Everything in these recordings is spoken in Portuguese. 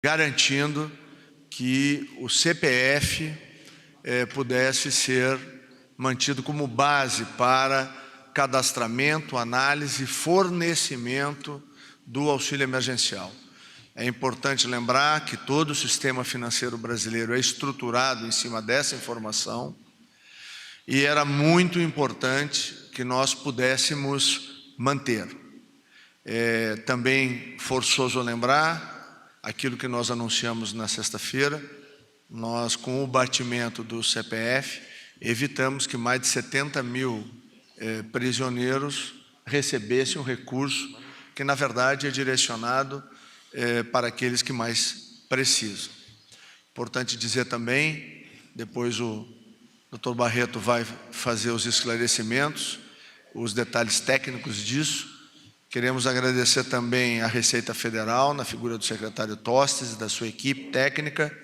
garantindo que o CPF pudesse ser mantido como base para cadastramento, análise e fornecimento do auxílio emergencial. É importante lembrar que todo o sistema financeiro brasileiro é estruturado em cima dessa informação e era muito importante que nós pudéssemos manter. É também forçoso lembrar aquilo que nós anunciamos na sexta-feira. Nós, com o batimento do CPF, evitamos que mais de 70 mil prisioneiros recebessem um recurso que, na verdade, é direcionado para aqueles que mais precisam. Importante dizer também, depois o Dr. Barreto vai fazer os esclarecimentos, os detalhes técnicos disso. Queremos agradecer também à Receita Federal, na figura do secretário Tostes e da sua equipe técnica,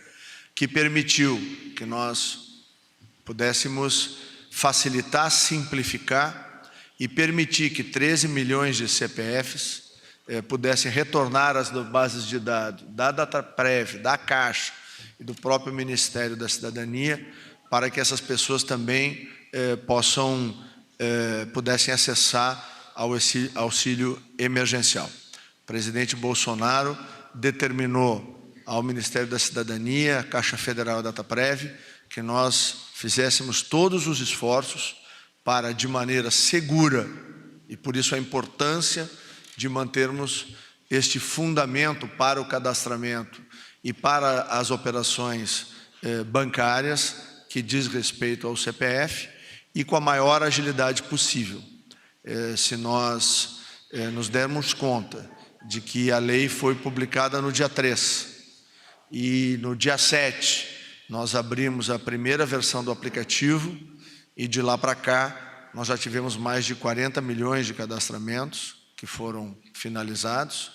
que permitiu que nós pudéssemos facilitar, simplificar e permitir que 13 milhões de CPFs pudessem retornar às bases de dados da Dataprev, da Caixa e do próprio Ministério da Cidadania, para que essas pessoas também pudessem acessar ao auxílio emergencial. O presidente Bolsonaro determinou ao Ministério da Cidadania, à Caixa Federal e à Dataprev, que nós fizéssemos todos os esforços para, de maneira segura, e por isso a importância de mantermos este fundamento para o cadastramento e para as operações bancárias que diz respeito ao CPF e com a maior agilidade possível. Se nós nos dermos conta de que a lei foi publicada no dia 3 e no dia 7 nós abrimos a primeira versão do aplicativo e de lá para cá nós já tivemos mais de 40 milhões de cadastramentos que foram finalizados.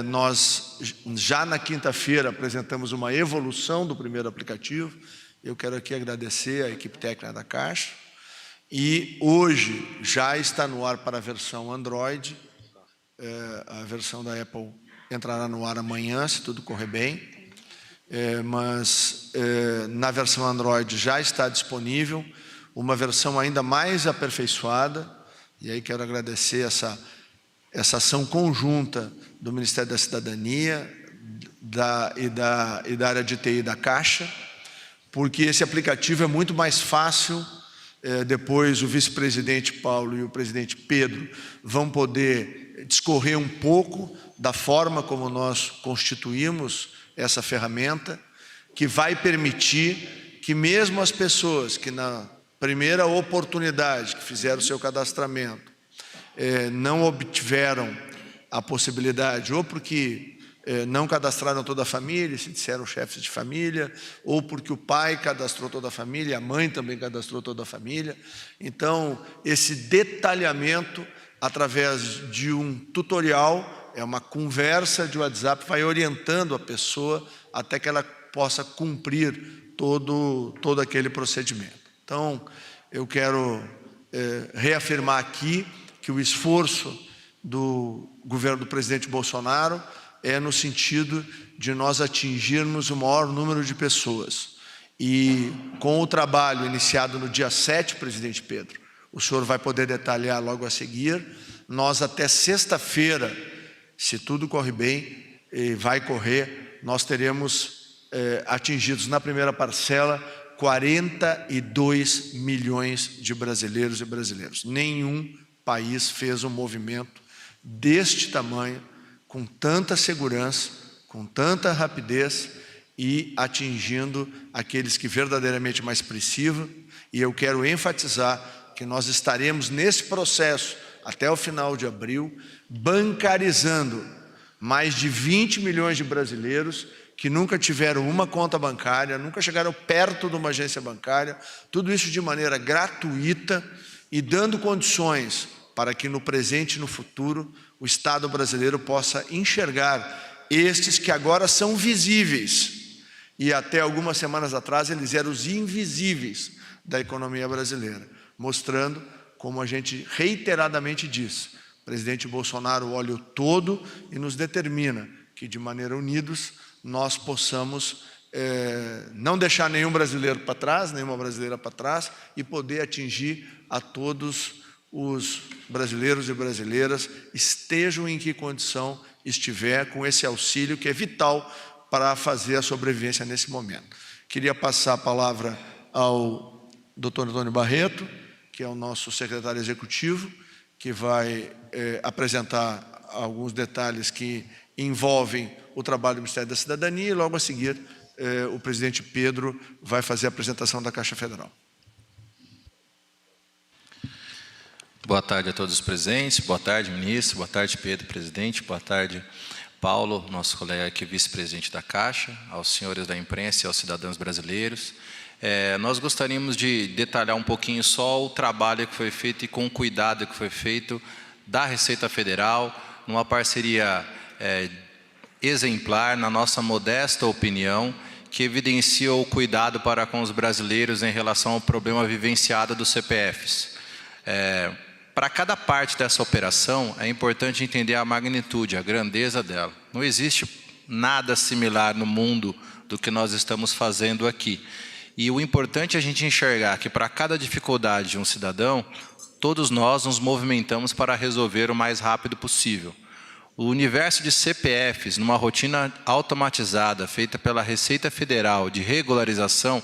Nós já na quinta-feira apresentamos uma evolução do primeiro aplicativo. Eu quero aqui agradecer à equipe técnica da Caixa. E hoje já está no ar para a versão Android, a versão da Apple entrará no ar amanhã, se tudo correr bem, mas na versão Android já está disponível uma versão ainda mais aperfeiçoada, e aí quero agradecer essa ação conjunta do Ministério da Cidadania e da área de TI da Caixa, porque esse aplicativo é muito mais fácil. Depois o vice-presidente Paulo e o presidente Pedro vão poder discorrer um pouco da forma como nós constituímos essa ferramenta, que vai permitir que mesmo as pessoas que na primeira oportunidade que fizeram o seu cadastramento não obtiveram a possibilidade, ou porque não cadastraram toda a família, se disseram chefes de família, ou porque o pai cadastrou toda a família, a mãe também cadastrou toda a família. Então, esse detalhamento, através de um tutorial, uma conversa de WhatsApp, vai orientando a pessoa até que ela possa cumprir todo aquele procedimento. Então, eu quero reafirmar aqui que o esforço do governo do presidente Bolsonaro é no sentido de nós atingirmos o maior número de pessoas. E com o trabalho iniciado no dia 7, presidente Pedro, o senhor vai poder detalhar logo a seguir, nós até sexta-feira, se tudo corre bem, e vai correr, nós teremos atingidos na primeira parcela 42 milhões de brasileiros e brasileiras. Nenhum país fez um movimento deste tamanho, com tanta segurança, com tanta rapidez e atingindo aqueles que verdadeiramente mais precisam. E eu quero enfatizar que nós estaremos nesse processo até o final de abril, bancarizando mais de 20 milhões de brasileiros que nunca tiveram uma conta bancária, nunca chegaram perto de uma agência bancária, tudo isso de maneira gratuita e dando condições para que no presente e no futuro o Estado brasileiro possa enxergar estes que agora são visíveis e até algumas semanas atrás eles eram os invisíveis da economia brasileira, mostrando, como a gente reiteradamente diz, o presidente Bolsonaro olha o todo e nos determina que de maneira unidos nós possamos não deixar nenhum brasileiro para trás, nenhuma brasileira para trás, e poder atingir a todos os brasileiros e brasileiras, estejam em que condição estiver, com esse auxílio que é vital para fazer a sobrevivência nesse momento. Queria passar a palavra ao Dr. Antônio Barreto, que é o nosso secretário executivo, que vai apresentar alguns detalhes que envolvem o trabalho do Ministério da Cidadania, e logo a seguir o presidente Pedro vai fazer a apresentação da Caixa Federal. Boa tarde a todos os presentes, boa tarde, ministro, boa tarde, Pedro, presidente, boa tarde, Paulo, nosso colega aqui, vice-presidente da Caixa, aos senhores da imprensa e aos cidadãos brasileiros. Nós gostaríamos de detalhar um pouquinho só o trabalho que foi feito e com o cuidado que foi feito da Receita Federal, numa parceria exemplar, na nossa modesta opinião, que evidencia o cuidado para com os brasileiros em relação ao problema vivenciado dos CPFs. Para cada parte dessa operação, é importante entender a magnitude, a grandeza dela. Não existe nada similar no mundo do que nós estamos fazendo aqui. E o importante é a gente enxergar que para cada dificuldade de um cidadão, todos nós nos movimentamos para resolver o mais rápido possível. O universo de CPFs, numa rotina automatizada feita pela Receita Federal de regularização,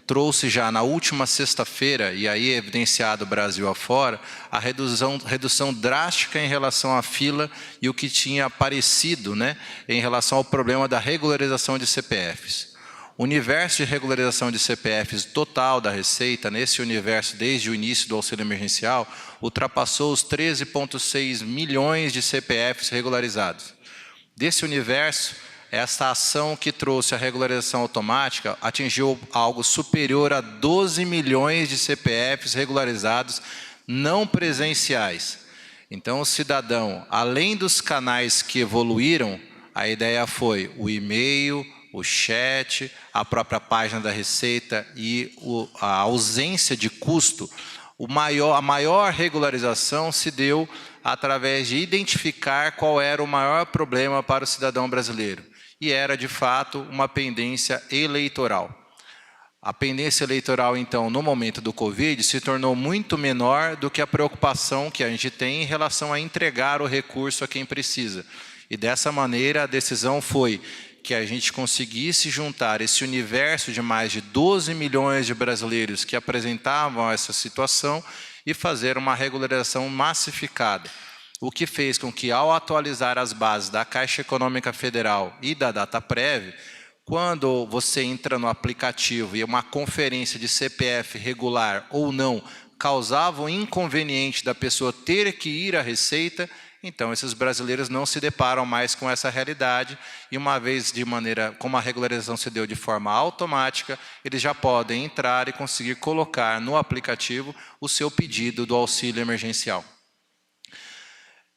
trouxe já na última sexta-feira, e aí evidenciado Brasil afora, a redução drástica em relação à fila e o que tinha aparecido, em relação ao problema da regularização de CPFs. O universo de regularização de CPFs total da Receita, nesse universo desde o início do auxílio emergencial, ultrapassou os 13,6 milhões de CPFs regularizados. Desse universo, essa ação que trouxe a regularização automática atingiu algo superior a 12 milhões de CPFs regularizados não presenciais. Então, o cidadão, além dos canais que evoluíram, a ideia foi o e-mail, o chat, a própria página da Receita e a ausência de custo. A maior regularização se deu através de identificar qual era o maior problema para o cidadão brasileiro. E era, de fato, uma pendência eleitoral. A pendência eleitoral, então, no momento do Covid, se tornou muito menor do que a preocupação que a gente tem em relação a entregar o recurso a quem precisa. E dessa maneira, a decisão foi que a gente conseguisse juntar esse universo de mais de 12 milhões de brasileiros que apresentavam essa situação e fazer uma regularização massificada. O que fez com que, ao atualizar as bases da Caixa Econômica Federal e da Dataprev, quando você entra no aplicativo e uma conferência de CPF regular ou não causava um inconveniente da pessoa ter que ir à Receita, então esses brasileiros não se deparam mais com essa realidade e uma vez como a regularização se deu de forma automática, eles já podem entrar e conseguir colocar no aplicativo o seu pedido do auxílio emergencial.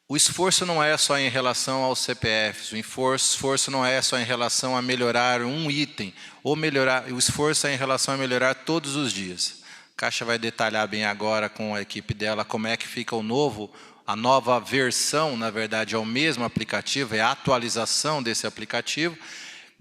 O esforço não é só em relação aos CPFs, o esforço não é só em relação a melhorar um item, o esforço é em relação a melhorar todos os dias. A Caixa vai detalhar bem agora com a equipe dela como é que fica a nova versão, na verdade é o mesmo aplicativo, é a atualização desse aplicativo,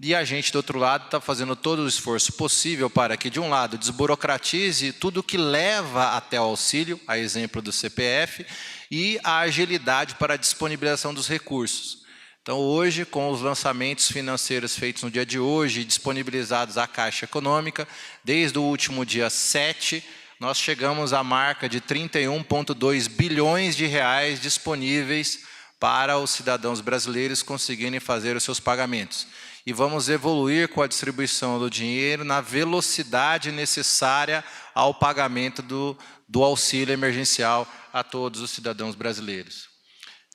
e a gente do outro lado está fazendo todo o esforço possível para que, de um lado, desburocratize tudo que leva até o auxílio, a exemplo do CPF, e a agilidade para a disponibilização dos recursos. Então, hoje, com os lançamentos financeiros feitos no dia de hoje, disponibilizados à Caixa Econômica, desde o último dia 7, nós chegamos à marca de 31,2 bilhões de reais disponíveis para os cidadãos brasileiros conseguirem fazer os seus pagamentos. E vamos evoluir com a distribuição do dinheiro na velocidade necessária ao pagamento do auxílio emergencial a todos os cidadãos brasileiros.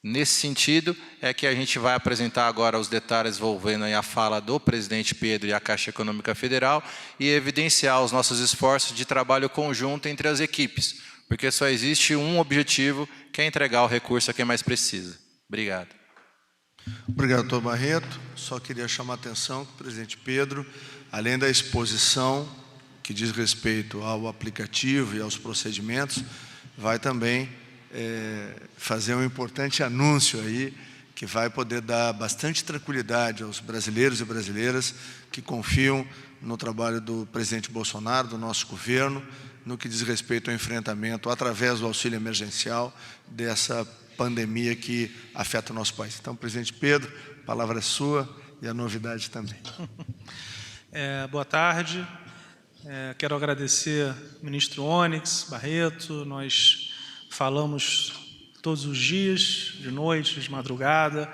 Nesse sentido, é que a gente vai apresentar agora os detalhes envolvendo a fala do presidente Pedro e a Caixa Econômica Federal e evidenciar os nossos esforços de trabalho conjunto entre as equipes, porque só existe um objetivo, que é entregar o recurso a quem mais precisa. Obrigado. Obrigado, doutor Barreto. Só queria chamar a atenção que o presidente Pedro, além da exposição que diz respeito ao aplicativo e aos procedimentos, vai também fazer um importante anúncio aí, que vai poder dar bastante tranquilidade aos brasileiros e brasileiras que confiam no trabalho do presidente Bolsonaro, do nosso governo, no que diz respeito ao enfrentamento, através do auxílio emergencial, dessa pandemia que afeta o nosso país. Então, presidente Pedro, a palavra é sua e a novidade também. Boa tarde. Quero agradecer ao ministro Onyx Barreto. Nós falamos todos os dias, de noite, de madrugada.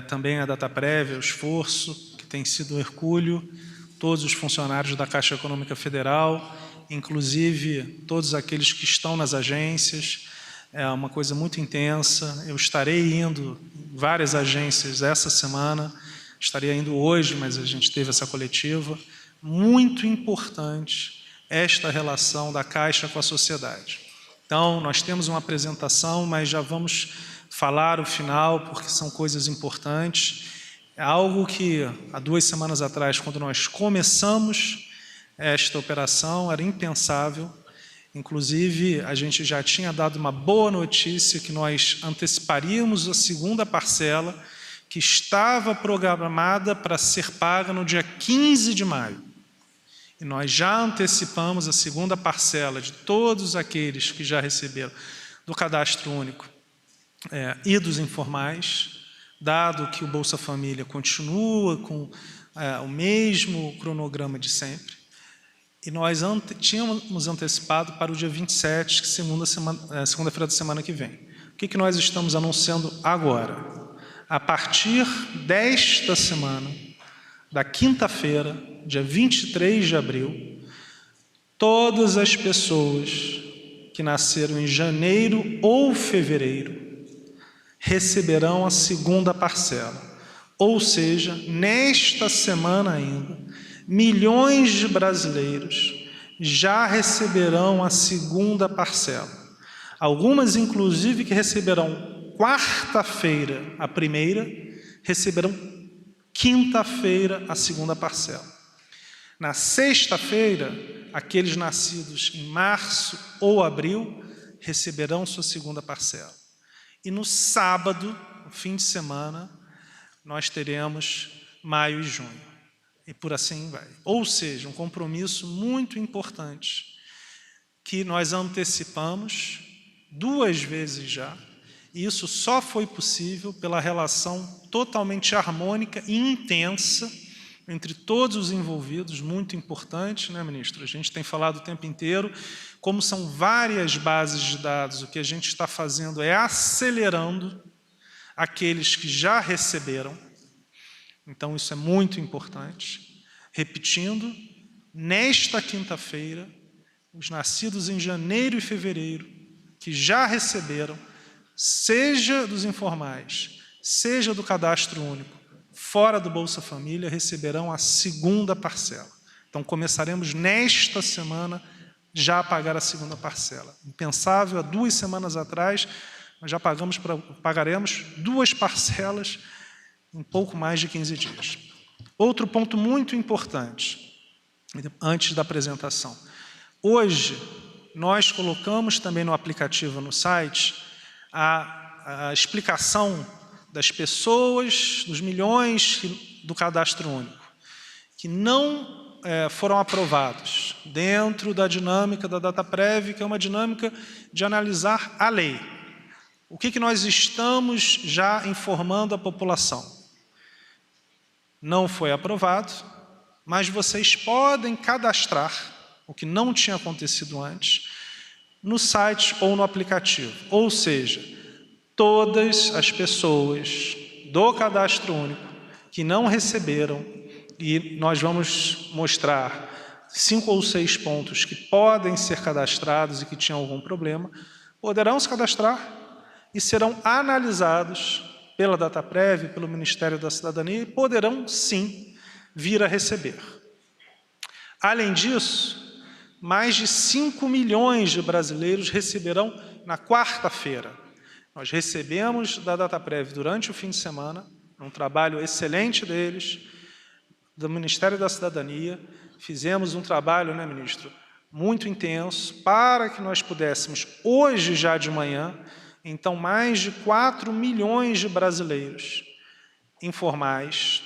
Também a Dataprev, o esforço que tem sido um hercúleo, todos os funcionários da Caixa Econômica Federal, inclusive todos aqueles que estão nas agências. É uma coisa muito intensa. Eu estarei indo em várias agências essa semana, estaria indo hoje, mas a gente teve essa coletiva. Muito importante esta relação da Caixa com a sociedade. Então, nós temos uma apresentação, mas já vamos falar o final, porque são coisas importantes. É algo que, há 2 semanas atrás, quando nós começamos esta operação, era impensável. Inclusive, a gente já tinha dado uma boa notícia que nós anteciparíamos a segunda parcela, que estava programada para ser paga no dia 15 de maio. E nós já antecipamos a segunda parcela de todos aqueles que já receberam do Cadastro Único e dos informais, dado que o Bolsa Família continua com o mesmo cronograma de sempre. E nós tínhamos antecipado para o dia 27, segunda-feira da semana que vem. O que nós estamos anunciando agora? A partir desta semana, da quinta-feira, dia 23 de abril, todas as pessoas que nasceram em janeiro ou fevereiro receberão a segunda parcela. Ou seja, nesta semana ainda, milhões de brasileiros já receberão a segunda parcela. Algumas, inclusive, que receberão quarta-feira a primeira, receberão quinta-feira a segunda parcela. Na sexta-feira, aqueles nascidos em março ou abril receberão sua segunda parcela. E no sábado, no fim de semana, nós teremos maio e junho. E por assim vai. Ou seja, um compromisso muito importante que nós antecipamos 2 vezes já, e isso só foi possível pela relação totalmente harmônica e intensa entre todos os envolvidos, muito importante, né, ministro? A gente tem falado o tempo inteiro, como são várias bases de dados, o que a gente está fazendo é acelerando aqueles que já receberam. Então, isso é muito importante. Repetindo, nesta quinta-feira, os nascidos em janeiro e fevereiro, que já receberam, seja dos informais, seja do Cadastro Único, fora do Bolsa Família, receberão a segunda parcela. Então, começaremos nesta semana já a pagar a segunda parcela. Impensável, há 2 semanas atrás, nós já pagaremos 2 parcelas em pouco mais de 15 dias. Outro ponto muito importante, antes da apresentação. Hoje, nós colocamos também no aplicativo, no site, a explicação das pessoas, dos milhões do Cadastro Único, que não foram aprovados dentro da dinâmica da Dataprev, que é uma dinâmica de analisar a lei. O que nós estamos já informando a população? Não foi aprovado, mas vocês podem cadastrar, o que não tinha acontecido antes, no site ou no aplicativo. Ou seja, todas as pessoas do Cadastro Único que não receberam, e nós vamos mostrar 5 ou 6 pontos que podem ser cadastrados e que tinham algum problema, poderão se cadastrar e serão analisados pela Dataprev, pelo Ministério da Cidadania, e poderão, sim, vir a receber. Além disso, mais de 5 milhões de brasileiros receberão na quarta-feira. Nós recebemos da Dataprev durante o fim de semana, um trabalho excelente deles, do Ministério da Cidadania. Fizemos um trabalho, né, ministro, muito intenso, para que nós pudéssemos, hoje já de manhã, Então, mais de 4 milhões de brasileiros informais,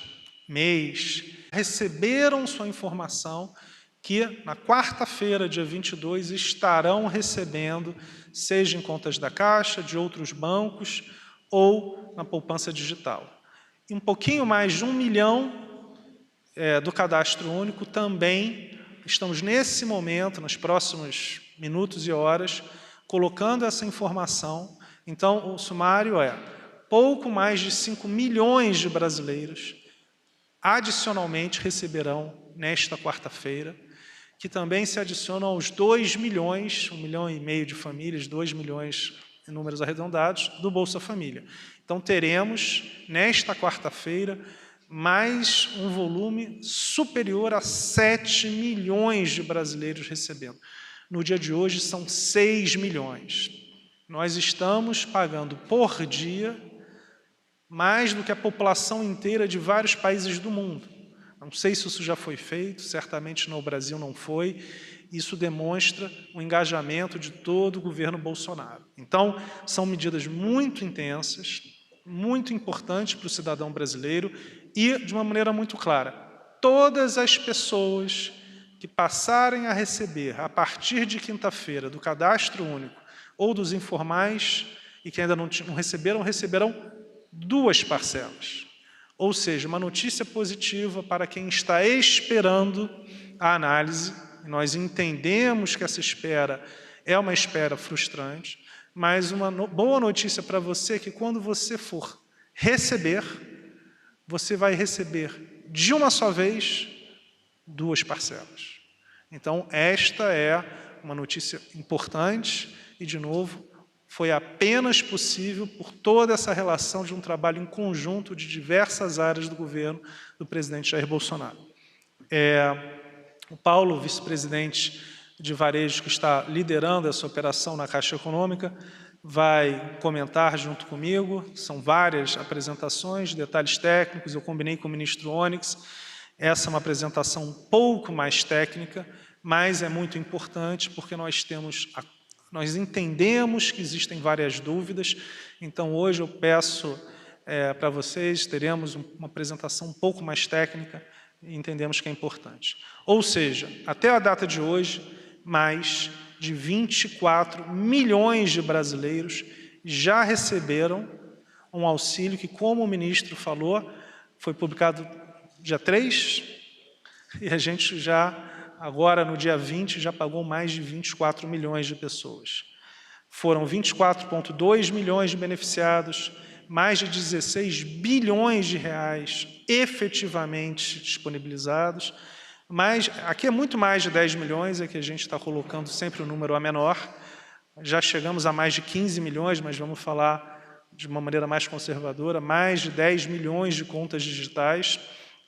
MEIs, receberam sua informação que na quarta-feira, dia 22, estarão recebendo, seja em contas da Caixa, de outros bancos ou na poupança digital. E um pouquinho mais de 1 milhão do Cadastro Único também estamos nesse momento, nos próximos minutos e horas, colocando essa informação. Então, o sumário é pouco mais de 5 milhões de brasileiros adicionalmente receberão nesta quarta-feira, que também se adicionam aos 2 milhões, 1,5 milhão de famílias, 2 milhões em números arredondados, do Bolsa Família. Então, teremos, nesta quarta-feira, mais um volume superior a 7 milhões de brasileiros recebendo. No dia de hoje, são 6 milhões. Nós estamos pagando por dia mais do que a população inteira de vários países do mundo. Não sei se isso já foi feito, certamente no Brasil não foi. Isso demonstra o engajamento de todo o governo Bolsonaro. Então, são medidas muito intensas, muito importantes para o cidadão brasileiro e, de uma maneira muito clara, todas as pessoas que passarem a receber, a partir de quinta-feira, do Cadastro Único ou dos informais e que ainda não receberam, receberão 2 parcelas. Ou seja, uma notícia positiva para quem está esperando a análise. Nós entendemos que essa espera é uma espera frustrante, mas uma boa notícia para você é que quando você for receber, você vai receber de uma só vez 2 parcelas. Então, esta é uma notícia importante e, de novo, foi apenas possível por toda essa relação de um trabalho em conjunto de diversas áreas do governo do presidente Jair Bolsonaro. O Paulo, vice-presidente de varejo, que está liderando essa operação na Caixa Econômica, vai comentar junto comigo. São várias apresentações, detalhes técnicos, eu combinei com o ministro Onyx. Essa é uma apresentação um pouco mais técnica, mas é muito importante porque nós entendemos que existem várias dúvidas. Então, hoje eu peço para vocês, teremos uma apresentação um pouco mais técnica e entendemos que é importante. Ou seja, até a data de hoje, mais de 24 milhões de brasileiros já receberam um auxílio que, como o ministro falou, foi publicado dia 3, e a gente já, agora no dia 20, já pagou mais de 24 milhões de pessoas. Foram 24,2 milhões de beneficiados, mais de 16 bilhões de reais efetivamente disponibilizados, mas aqui é muito mais de 10 milhões, é que a gente está colocando sempre o número a menor. Já chegamos a mais de 15 milhões, mas vamos falar de uma maneira mais conservadora, mais de 10 milhões de contas digitais,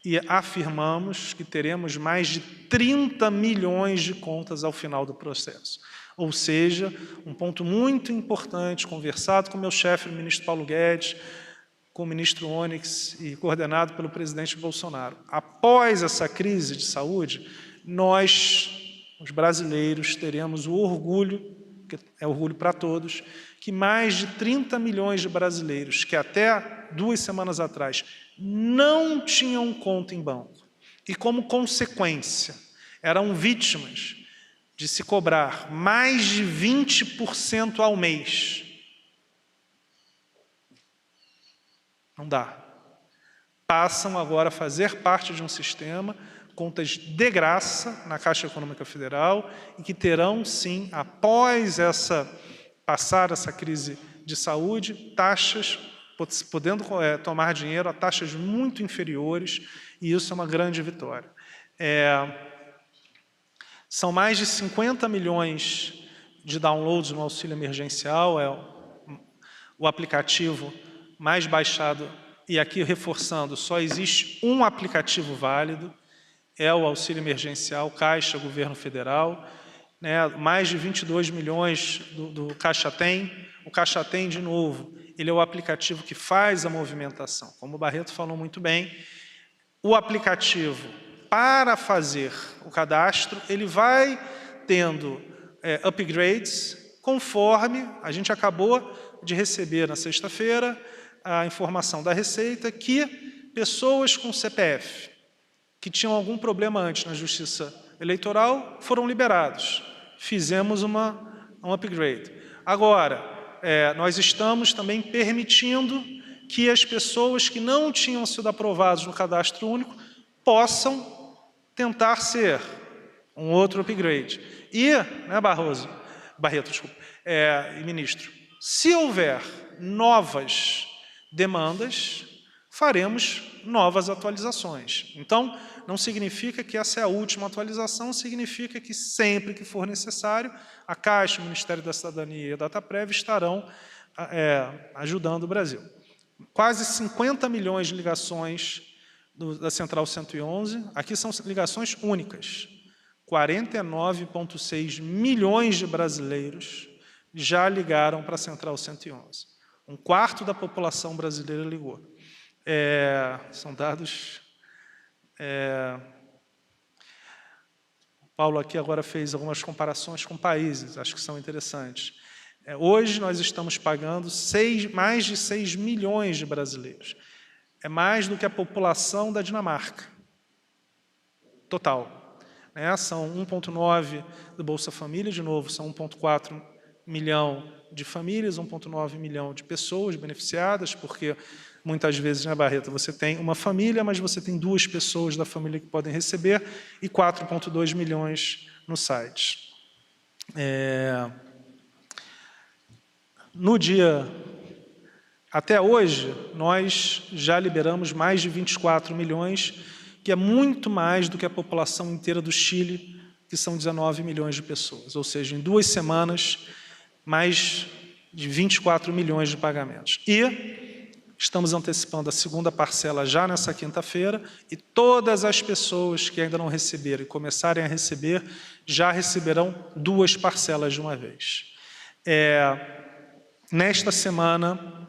e afirmamos que teremos mais de 30 milhões de contas ao final do processo. Ou seja, um ponto muito importante, conversado com o meu chefe, o ministro Paulo Guedes, com o ministro Onyx e coordenado pelo presidente Bolsonaro. Após essa crise de saúde, nós, os brasileiros, teremos o orgulho, que é orgulho para todos, que mais de 30 milhões de brasileiros que até 2 semanas atrás não tinham conta em banco e, como consequência, eram vítimas de se cobrar mais de 20% ao mês. Não dá. Passam agora a fazer parte de um sistema, contas de graça na Caixa Econômica Federal, e que terão, sim, após passar essa crise de saúde, taxas, podendo tomar dinheiro a taxas muito inferiores, e isso é uma grande vitória. São mais de 50 milhões de downloads no auxílio emergencial, é o aplicativo mais baixado, e aqui reforçando, só existe um aplicativo válido, é o auxílio emergencial Caixa Governo Federal, né? Mais de 22 milhões do Caixa Tem. O Caixa Tem, de novo, ele é o aplicativo que faz a movimentação. Como o Barreto falou muito bem, o aplicativo, para fazer o cadastro, ele vai tendo upgrades conforme a gente acabou de receber na sexta-feira a informação da Receita que pessoas com CPF que tinham algum problema antes na Justiça Eleitoral foram liberados. Fizemos um upgrade. Agora, nós estamos também permitindo que as pessoas que não tinham sido aprovadas no Cadastro Único possam tentar ser um outro upgrade. E, né, Barreto, desculpa, e ministro, se houver novas demandas, faremos novas atualizações. Então, não significa que essa é a última atualização, significa que sempre que for necessário, a Caixa, o Ministério da Cidadania e a Dataprev estarão ajudando o Brasil. Quase 50 milhões de ligações da Central 111, aqui são ligações únicas. 49,6 milhões de brasileiros já ligaram para a Central 111. Um quarto da população brasileira ligou. São dados... O Paulo aqui agora fez algumas comparações com países, acho que são interessantes. Hoje nós estamos pagando mais de 6 milhões de brasileiros. É mais do que a população da Dinamarca. Total. São 1,9 do Bolsa Família, de novo, são 1,4 milhão de famílias, 1,9 milhão de pessoas beneficiadas, porque muitas vezes, né, Barreto, você tem uma família, mas você tem 2 pessoas da família que podem receber, e 4,2 milhões no site. No dia... Até hoje, nós já liberamos mais de 24 milhões, que é muito mais do que a população inteira do Chile, que são 19 milhões de pessoas. Ou seja, em 2 semanas, mais de 24 milhões de pagamentos. E estamos antecipando a segunda parcela já nessa quinta-feira, e todas as pessoas que ainda não receberam e começarem a receber, já receberão 2 parcelas de uma vez. Nesta semana,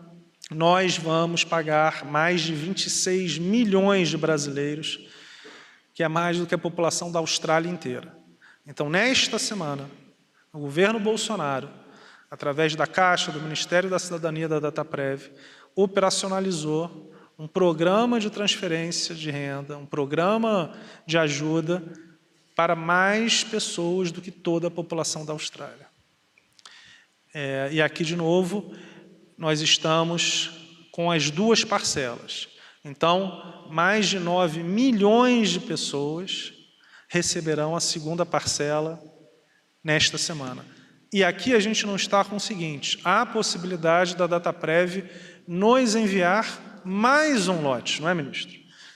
nós vamos pagar mais de 26 milhões de brasileiros, que é mais do que a população da Austrália inteira. Então, nesta semana, o governo Bolsonaro, através da Caixa, do Ministério da Cidadania e da Dataprev, operacionalizou um programa de transferência de renda, um programa de ajuda para mais pessoas do que toda a população da Austrália. E aqui, de novo, nós estamos com as 2 parcelas. Então, mais de 9 milhões de pessoas receberão a segunda parcela nesta semana. E aqui a gente não está com o seguinte: há a possibilidade da Dataprev nos enviar mais um lote, não é, ministro?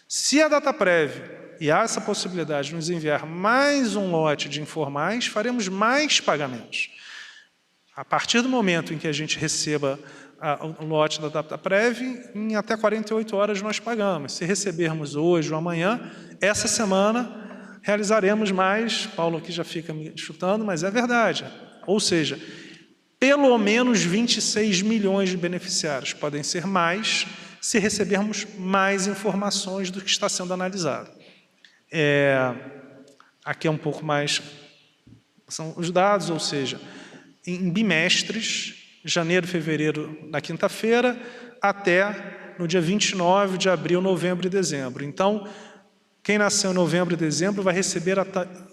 Se a Dataprev, e há essa possibilidade de nos enviar mais um lote de informais, faremos mais pagamentos. A partir do momento em que a gente receba o lote da Dataprev, em até 48 horas nós pagamos. Se recebermos hoje ou amanhã, essa semana realizaremos mais. Paulo aqui já fica me chutando, mas é verdade. Ou seja, pelo menos 26 milhões de beneficiários. Podem ser mais se recebermos mais informações do que está sendo analisado. Aqui é um pouco mais... São os dados, ou seja, em bimestres, janeiro, fevereiro, na quinta-feira, até no dia 29 de abril, novembro e dezembro. Então, quem nasceu em novembro e dezembro vai receber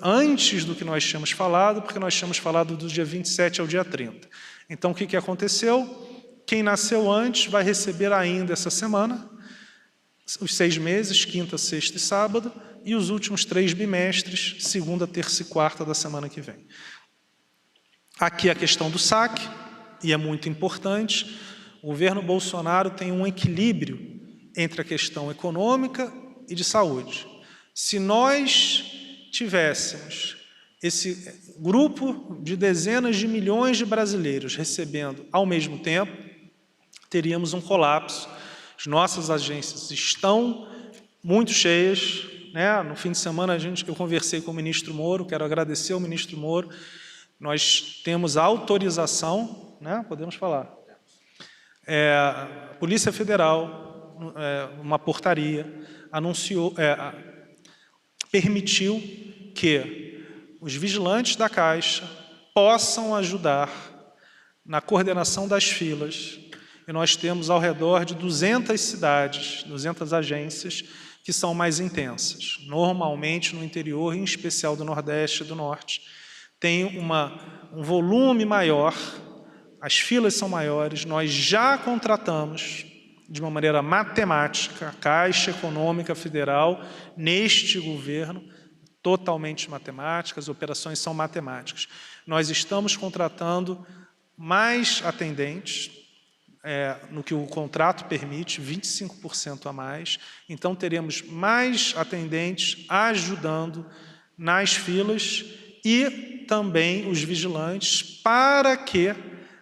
antes do que nós tínhamos falado, porque nós tínhamos falado do dia 27 ao dia 30. Então, o que aconteceu? Quem nasceu antes vai receber ainda essa semana, os 6 meses, quinta, sexta e sábado, e os últimos 3 bimestres, segunda, terça e quarta da semana que vem. Aqui a questão do saque, e é muito importante. O governo Bolsonaro tem um equilíbrio entre a questão econômica e de saúde. Se nós tivéssemos esse grupo de dezenas de milhões de brasileiros recebendo ao mesmo tempo, teríamos um colapso. As nossas agências estão muito cheias, né? No fim de semana eu conversei com o ministro Moro, quero agradecer ao ministro Moro. Nós temos autorização, né? Podemos falar. A Polícia Federal, uma portaria, permitiu que os vigilantes da Caixa possam ajudar na coordenação das filas, e nós temos ao redor de 200 cidades, 200 agências, que são mais intensas. Normalmente, no interior, em especial do Nordeste e do Norte, tem um volume maior, as filas são maiores, nós já contratamos, de uma maneira matemática, a Caixa Econômica Federal, neste governo, totalmente matemáticas, as operações são matemáticas. Nós estamos contratando mais atendentes, no que o contrato permite, 25% a mais, então teremos mais atendentes ajudando nas filas e também os vigilantes para que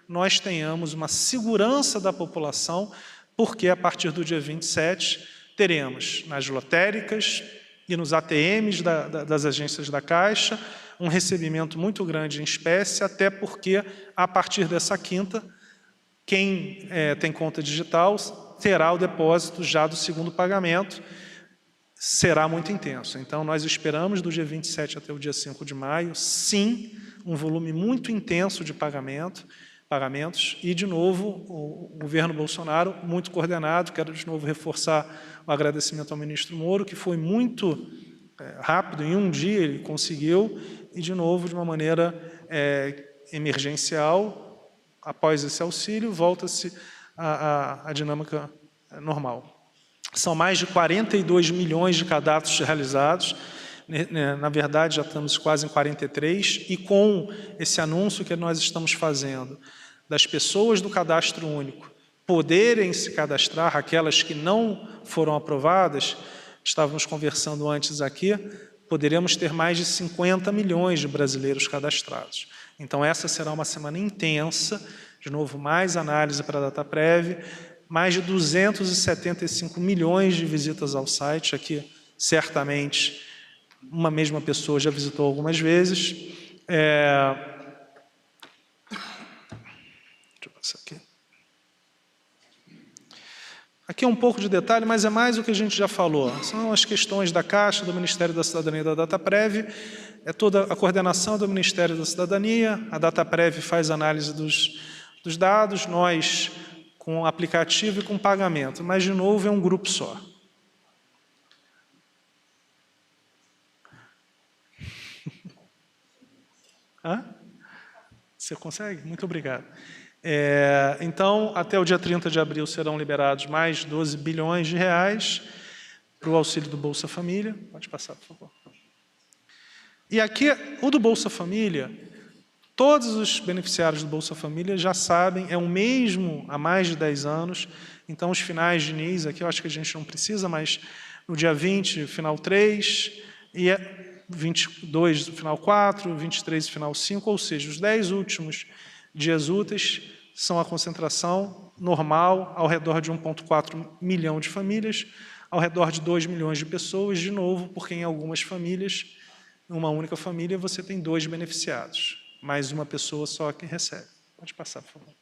nós tenhamos uma segurança da população, porque a partir do dia 27 teremos nas lotéricas e nos ATMs das agências da Caixa um recebimento muito grande em espécie, até porque a partir dessa quinta, quem tem conta digital terá o depósito já do segundo pagamento, será muito intenso. Então, nós esperamos do dia 27 até o dia 5 de maio, sim, um volume muito intenso de pagamentos, e, de novo, o governo Bolsonaro muito coordenado. Quero, de novo, reforçar o agradecimento ao ministro Moro, que foi muito rápido, em um dia ele conseguiu, e, de novo, de uma maneira emergencial. Após esse auxílio, volta-se à dinâmica normal. São mais de 42 milhões de cadastros realizados, na verdade já estamos quase em 43, e com esse anúncio que nós estamos fazendo, das pessoas do cadastro único poderem se cadastrar, aquelas que não foram aprovadas, estávamos conversando antes aqui, poderemos ter mais de 50 milhões de brasileiros cadastrados. Então, essa será uma semana intensa, de novo, mais análise para a DataPrev, mais de 275 milhões de visitas ao site, aqui, certamente, uma mesma pessoa já visitou algumas vezes. Deixa eu passar aqui. Aqui é um pouco de detalhe, mas é mais o que a gente já falou. São as questões da Caixa, do Ministério da Cidadania e da DataPrev, é toda a coordenação do Ministério da Cidadania, a DataPrev faz análise dos dados, nós com aplicativo e com pagamento, mas, de novo, é um grupo só. Hã? Você consegue? Muito obrigado. Então, até o dia 30 de abril serão liberados mais 12 bilhões de reais para o auxílio do Bolsa Família. Pode passar, por favor. E aqui, o do Bolsa Família, todos os beneficiários do Bolsa Família já sabem, é o mesmo há mais de 10 anos, então os finais de NIS aqui eu acho que a gente não precisa, mas no dia 20, final 3, e 22, final 4, 23, final 5, ou seja, os 10 últimos dias úteis são a concentração normal ao redor de 1,4 milhão de famílias, ao redor de 2 milhões de pessoas, de novo, porque em algumas famílias, numa única família, você tem 2 beneficiados, mais uma pessoa só que recebe. Pode passar, por favor.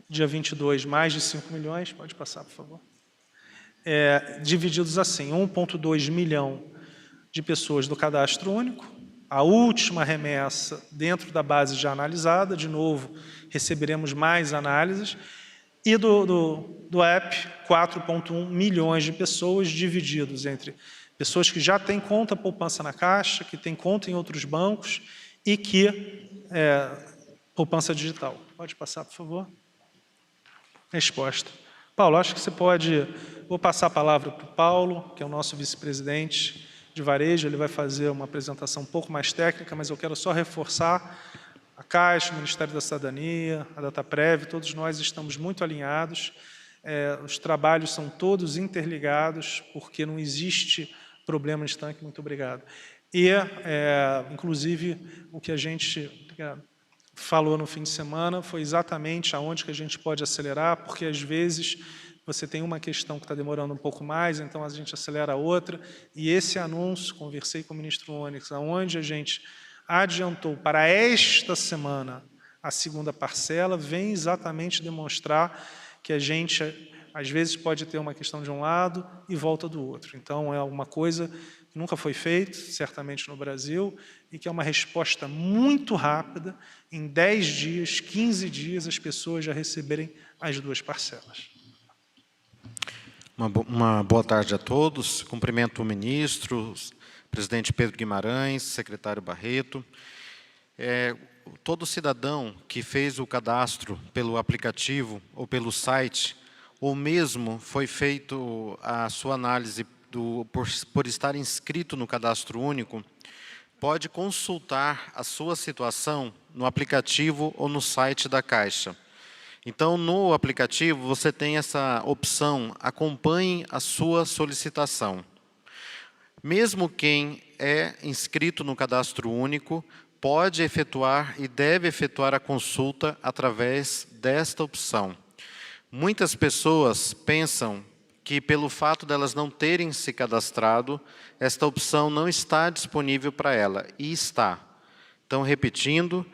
Dia 22, mais de 5 milhões, pode passar, por favor. Divididos assim, 1,2 milhão de pessoas do cadastro único, a última remessa dentro da base já analisada, de novo, receberemos mais análises, e do app, 4,1 milhões de pessoas divididos entre pessoas que já têm conta poupança na Caixa, que têm conta em outros bancos e que poupança digital. Pode passar, por favor. Resposta. Paulo, acho que você pode... Vou passar a palavra para o Paulo, que é o nosso vice-presidente de varejo, ele vai fazer uma apresentação um pouco mais técnica, mas eu quero só reforçar a Caixa, o Ministério da Cidadania, a DataPrev, todos nós estamos muito alinhados, os trabalhos são todos interligados, porque não existe problema estanque. Muito obrigado. E, inclusive, o que a gente falou no fim de semana foi exatamente aonde que a gente pode acelerar, porque, às vezes, você tem uma questão que está demorando um pouco mais, então a gente acelera a outra, e esse anúncio, conversei com o ministro Onyx, onde a gente adiantou para esta semana a segunda parcela, vem exatamente demonstrar que a gente às vezes pode ter uma questão de um lado e volta do outro. Então, é uma coisa que nunca foi feita, certamente no Brasil, e que é uma resposta muito rápida, em 10 dias, 15 dias, as pessoas já receberem as 2 parcelas. Uma boa tarde a todos. Cumprimento o ministro, presidente Pedro Guimarães, secretário Barreto. Todo cidadão que fez o cadastro pelo aplicativo ou pelo site, ou mesmo foi feito a sua análise por estar inscrito no cadastro único, pode consultar a sua situação no aplicativo ou no site da Caixa. Então, no aplicativo, você tem essa opção, acompanhe a sua solicitação. Mesmo quem é inscrito no cadastro único, pode efetuar e deve efetuar a consulta através desta opção. Muitas pessoas pensam que, pelo fato delas não terem se cadastrado, esta opção não está disponível para ela, e está. Então, repetindo,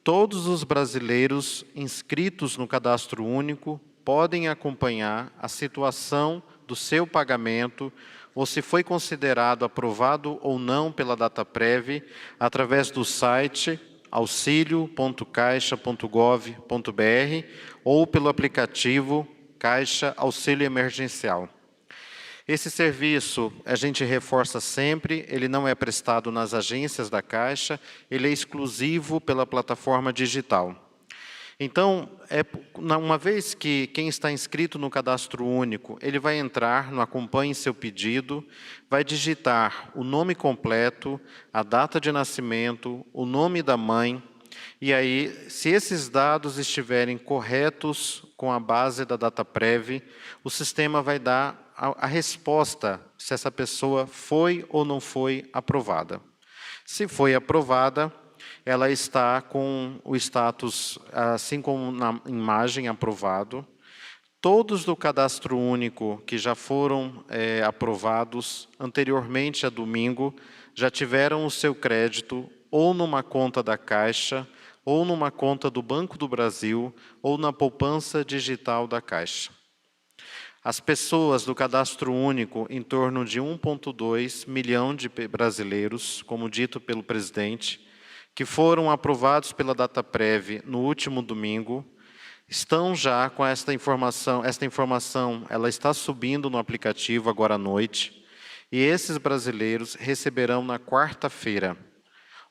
todos os brasileiros inscritos no cadastro único podem acompanhar a situação do seu pagamento ou se foi considerado aprovado ou não pela Dataprev, através do site auxilio.caixa.gov.br ou pelo aplicativo Caixa Auxílio Emergencial. Esse serviço, a gente reforça sempre, ele não é prestado nas agências da Caixa, ele é exclusivo pela plataforma digital. Então, uma vez que quem está inscrito no cadastro único, ele vai entrar no Acompanhe Seu Pedido, vai digitar o nome completo, a data de nascimento, o nome da mãe, e aí, se esses dados estiverem corretos com a base da Dataprev, o sistema vai dar a resposta se essa pessoa foi ou não foi aprovada. Se foi aprovada, ela está com o status, assim como na imagem, aprovado. Todos do cadastro único que já foram aprovados anteriormente a domingo, já tiveram o seu crédito ou numa conta da Caixa, ou numa conta do Banco do Brasil, ou na poupança digital da Caixa. As pessoas do cadastro único, em torno de 1,2 milhão de brasileiros, como dito pelo presidente, que foram aprovados pela Dataprev no último domingo, estão já com esta informação. Esta informação ela está subindo no aplicativo agora à noite, e esses brasileiros receberão na quarta-feira,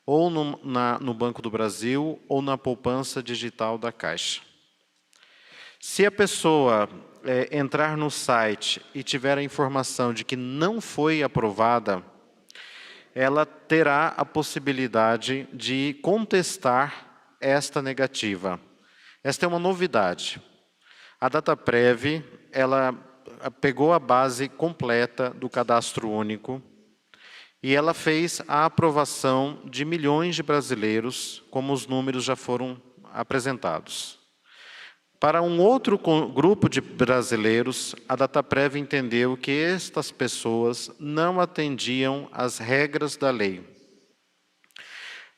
ou no Banco do Brasil, ou na poupança digital da Caixa. Se a pessoa entrar no site e tiver a informação de que não foi aprovada, ela terá a possibilidade de contestar esta negativa. Esta é uma novidade. A Dataprev, ela pegou a base completa do cadastro único e ela fez a aprovação de milhões de brasileiros, como os números já foram apresentados. Para um outro grupo de brasileiros, a Dataprev entendeu que estas pessoas não atendiam às regras da lei.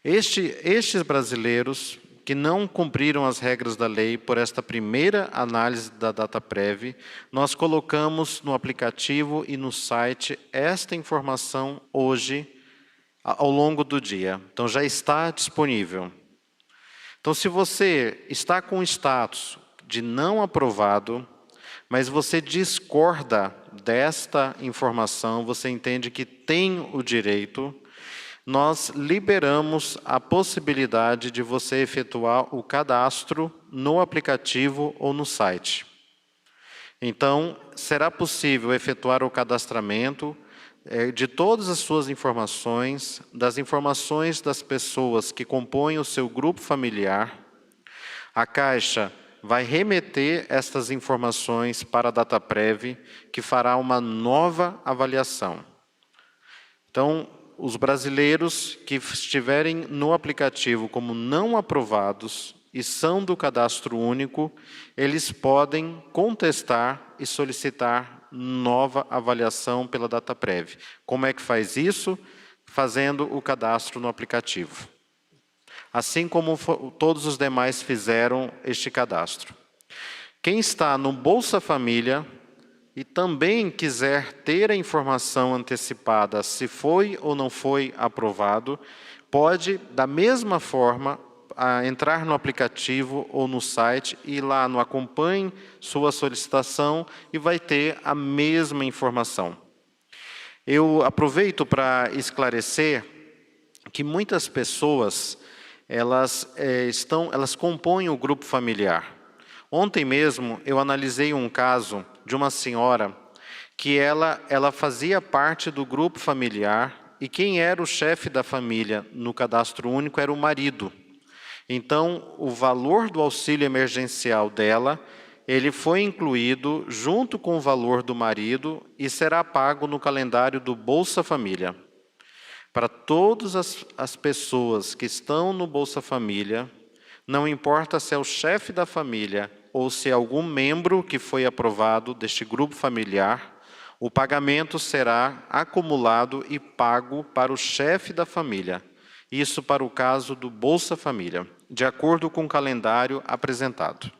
Estes brasileiros que não cumpriram as regras da lei por esta primeira análise da Dataprev, nós colocamos no aplicativo e no site esta informação hoje, ao longo do dia. Então, já está disponível. Então, se você está com status de não aprovado, mas você discorda desta informação, você entende que tem o direito, nós liberamos a possibilidade de você efetuar o cadastro no aplicativo ou no site. Então, será possível efetuar o cadastramento de todas as suas informações, das informações das pessoas que compõem o seu grupo familiar. A Caixa vai remeter estas informações para a Dataprev, que fará uma nova avaliação. Então, os brasileiros que estiverem no aplicativo como não aprovados e são do cadastro único, eles podem contestar e solicitar nova avaliação pela Dataprev. Como é que faz isso? Fazendo o cadastro no aplicativo. Assim como todos os demais fizeram este cadastro. Quem está no Bolsa Família e também quiser ter a informação antecipada se foi ou não foi aprovado, pode, da mesma forma, entrar no aplicativo ou no site e lá no Acompanhe Sua Solicitação e vai ter a mesma informação. Eu aproveito para esclarecer que muitas pessoas elas compõem o grupo familiar. Ontem mesmo eu analisei um caso de uma senhora que ela fazia parte do grupo familiar e quem era o chefe da família no cadastro único era o marido. Então, o valor do auxílio emergencial dela, ele foi incluído junto com o valor do marido e será pago no calendário do Bolsa Família. Para todas as pessoas que estão no Bolsa Família, não importa se é o chefe da família ou se é algum membro que foi aprovado deste grupo familiar, o pagamento será acumulado e pago para o chefe da família. Isso para o caso do Bolsa Família, de acordo com o calendário apresentado.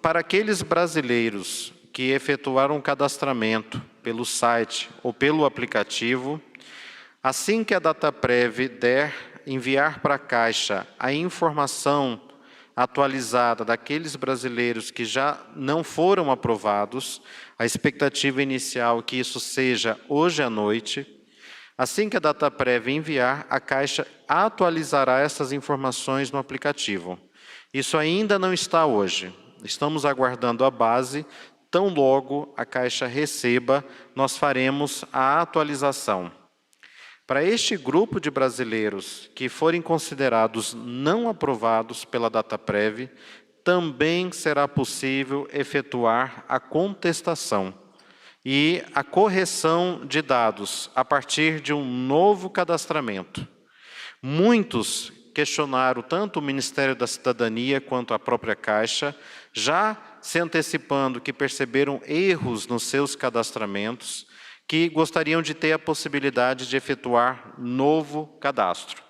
Para aqueles brasileiros que efetuaram o cadastramento pelo site ou pelo aplicativo, assim que a Dataprev enviar para a Caixa a informação atualizada daqueles brasileiros que já não foram aprovados, a expectativa inicial é que isso seja hoje à noite. Assim que a Dataprev enviar, a Caixa atualizará essas informações no aplicativo. Isso ainda não está hoje. Estamos aguardando a base. Tão logo a Caixa receba, nós faremos a atualização. Para este grupo de brasileiros que forem considerados não aprovados pela Dataprev, também será possível efetuar a contestação e a correção de dados a partir de um novo cadastramento. Muitos questionaram tanto o Ministério da Cidadania quanto a própria Caixa, já se antecipando que perceberam erros nos seus cadastramentos, que gostariam de ter a possibilidade de efetuar novo cadastro.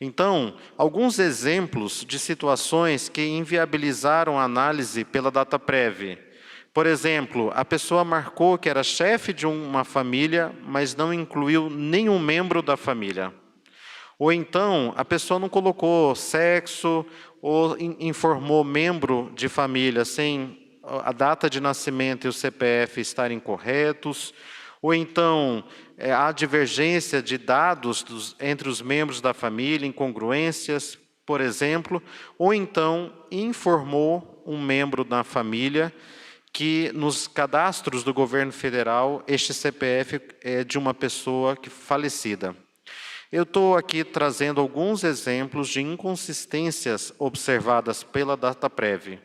Então, alguns exemplos de situações que inviabilizaram a análise pela Dataprev. Por exemplo, a pessoa marcou que era chefe de uma família, mas não incluiu nenhum membro da família. Ou então, a pessoa não colocou sexo ou informou membro de família sem a data de nascimento e o CPF estarem corretos. Ou então, há divergência de dados entre os membros da família, incongruências, por exemplo. Ou então, informou um membro da família que nos cadastros do governo federal, este CPF é de uma pessoa falecida. Eu estou aqui trazendo alguns exemplos de inconsistências observadas pela Dataprev.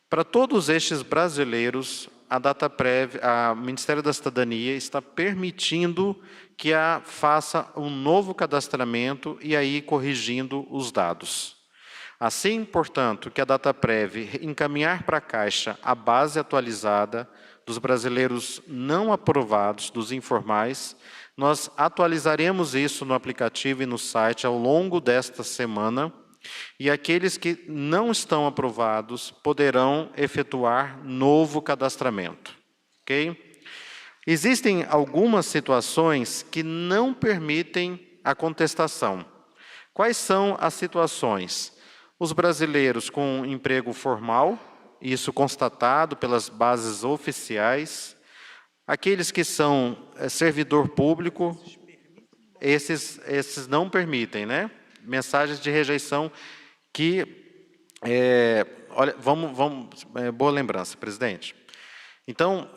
Para todos estes brasileiros, o Ministério da Cidadania está permitindo que faça um novo cadastramento e aí corrigindo os dados. Assim, portanto, que a Dataprev encaminhar para a Caixa a base atualizada dos brasileiros não aprovados, dos informais, nós atualizaremos isso no aplicativo e no site ao longo desta semana, e aqueles que não estão aprovados poderão efetuar novo cadastramento. Ok? Existem algumas situações que não permitem a contestação. Quais são as situações? Os brasileiros com emprego formal, isso constatado pelas bases oficiais, aqueles que são servidor público, esses não permitem, né? Mensagens de rejeição que... olha, boa lembrança, presidente. Então,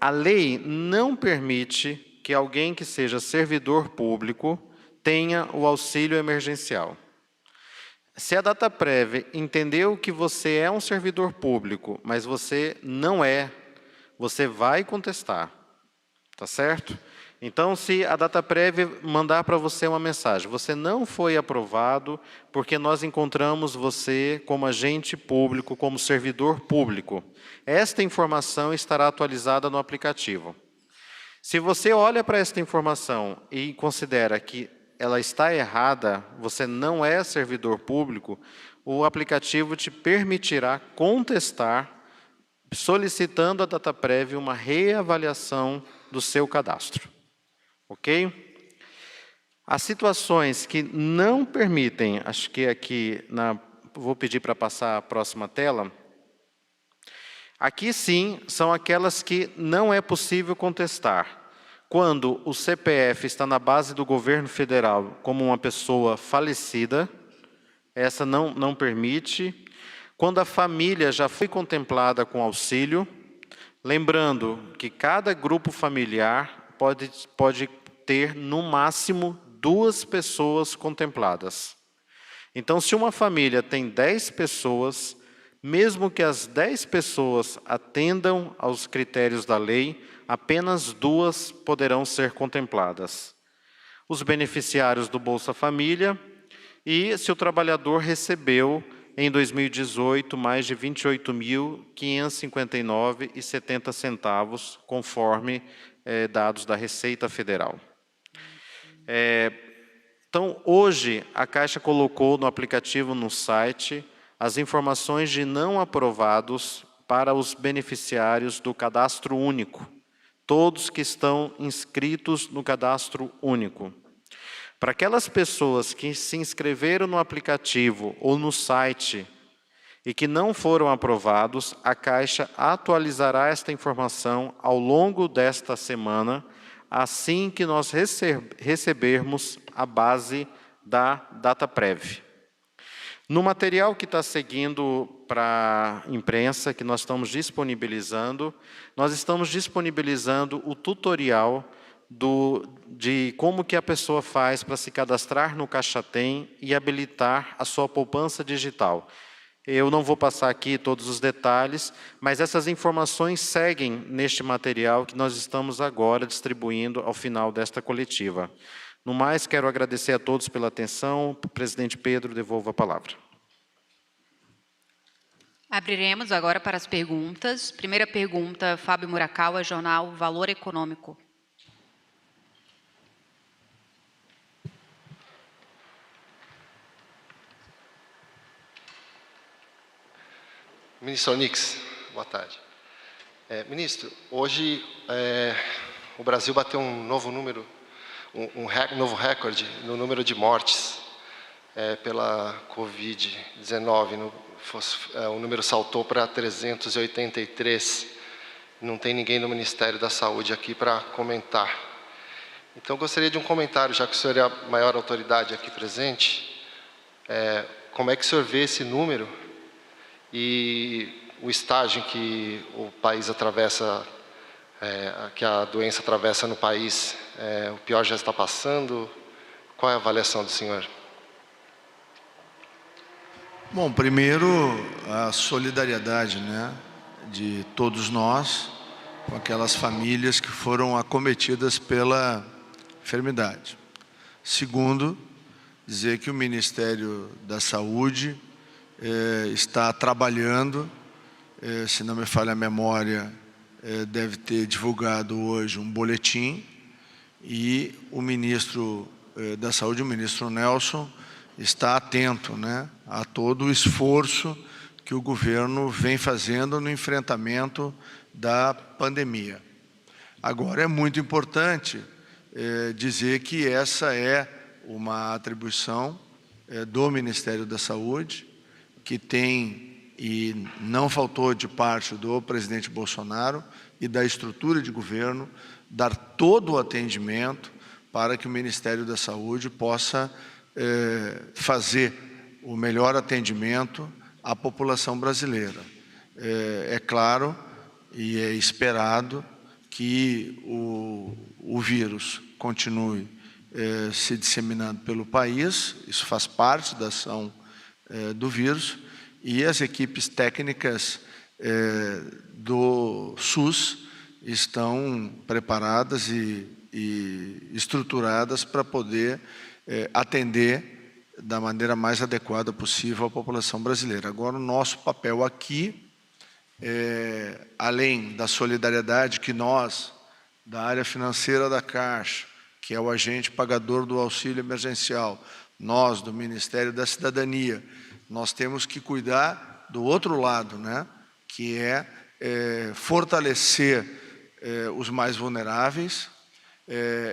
a lei não permite que alguém que seja servidor público tenha o auxílio emergencial. Se a Dataprev entendeu que você é um servidor público, mas você não é, você vai contestar, tá certo? Então, se a Dataprev mandar para você uma mensagem, você não foi aprovado porque nós encontramos você como agente público, como servidor público. Esta informação estará atualizada no aplicativo. Se você olha para esta informação e considera que ela está errada, você não é servidor público, o aplicativo te permitirá contestar, solicitando a Dataprev uma reavaliação do seu cadastro. Ok? As situações que não permitem, acho que aqui, vou pedir para passar a próxima tela. Aqui sim, são aquelas que não é possível contestar. Quando o CPF está na base do governo federal como uma pessoa falecida, essa não permite. Quando a família já foi contemplada com auxílio, lembrando que cada grupo familiar pode ter, no máximo, 2 pessoas contempladas. Então, se uma família tem 10 pessoas, mesmo que as 10 pessoas atendam aos critérios da lei, apenas 2 poderão ser contempladas. Os beneficiários do Bolsa Família e se o trabalhador recebeu, em 2018, mais de R$ 28.559,70, conforme dados da Receita Federal. Então, hoje, a Caixa colocou no aplicativo, no site, as informações de não aprovados para os beneficiários do Cadastro Único, todos que estão inscritos no Cadastro Único. Para aquelas pessoas que se inscreveram no aplicativo ou no site e que não foram aprovados, a Caixa atualizará esta informação ao longo desta semana, assim que nós recebermos a base da Dataprev. No material que está seguindo para a imprensa, que nós estamos disponibilizando o tutorial de como que a pessoa faz para se cadastrar no Caixa Tem e habilitar a sua poupança digital. Eu não vou passar aqui todos os detalhes, mas essas informações seguem neste material que nós estamos agora distribuindo ao final desta coletiva. No mais, quero agradecer a todos pela atenção. Presidente Pedro, devolvo a palavra. Abriremos agora para as perguntas. Primeira pergunta, Fábio Murakawa, jornal Valor Econômico. Ministro Onix, boa tarde. Ministro, hoje o Brasil bateu um novo número, novo recorde no número de mortes pela Covid-19. O número saltou para 383. Não tem ninguém no Ministério da Saúde aqui para comentar. Então, gostaria de um comentário, já que o senhor é a maior autoridade aqui presente. Como é que o senhor vê esse número e o estágio em que o país atravessa, que a doença atravessa no país? O pior já está passando? Qual é a avaliação do senhor? Bom, primeiro, a solidariedade, né, de todos nós com aquelas famílias que foram acometidas pela enfermidade. Segundo, dizer que o Ministério da Saúde está trabalhando, se não me falha a memória, deve ter divulgado hoje um boletim, e o ministro da Saúde, o ministro Nelson, está atento, né, a todo o esforço que o governo vem fazendo no enfrentamento da pandemia. Agora, é muito importante dizer que essa é uma atribuição do Ministério da Saúde, que tem, e não faltou de parte do presidente Bolsonaro e da estrutura de governo, dar todo o atendimento para que o Ministério da Saúde possa fazer o melhor atendimento à população brasileira. É claro e é esperado que o vírus continue se disseminando pelo país, isso faz parte da ação do vírus, e as equipes técnicas do SUS estão preparadas e estruturadas para poder atender da maneira mais adequada possível a população brasileira. Agora, o nosso papel aqui, além da solidariedade que nós, da área financeira da Caixa, que é o agente pagador do auxílio emergencial, nós, do Ministério da Cidadania, nós temos que cuidar do outro lado, né? Que é fortalecer os mais vulneráveis,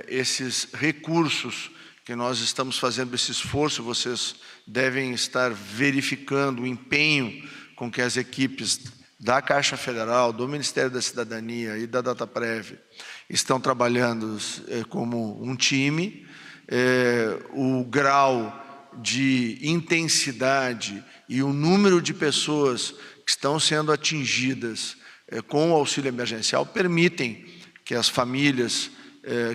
esses recursos que nós estamos fazendo esse esforço, vocês devem estar verificando o empenho com que as equipes da Caixa Federal, do Ministério da Cidadania e da Dataprev estão trabalhando como um time. O grau de intensidade e o número de pessoas que estão sendo atingidas com o auxílio emergencial permitem que as famílias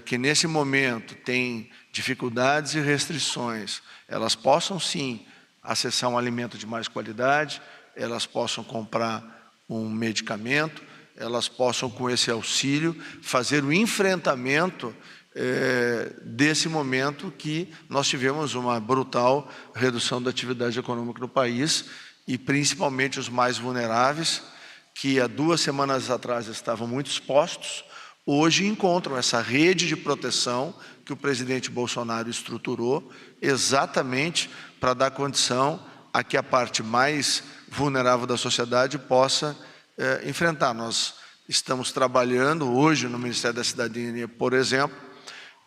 que nesse momento têm dificuldades e restrições, elas possam sim acessar um alimento de mais qualidade, elas possam comprar um medicamento, elas possam com esse auxílio fazer o enfrentamento desse momento que nós tivemos uma brutal redução da atividade econômica no país e principalmente os mais vulneráveis, que há 2 semanas atrás estavam muito expostos, hoje encontram essa rede de proteção que o presidente Bolsonaro estruturou exatamente para dar condição a que a parte mais vulnerável da sociedade possa enfrentar. Nós estamos trabalhando hoje no Ministério da Cidadania, por exemplo,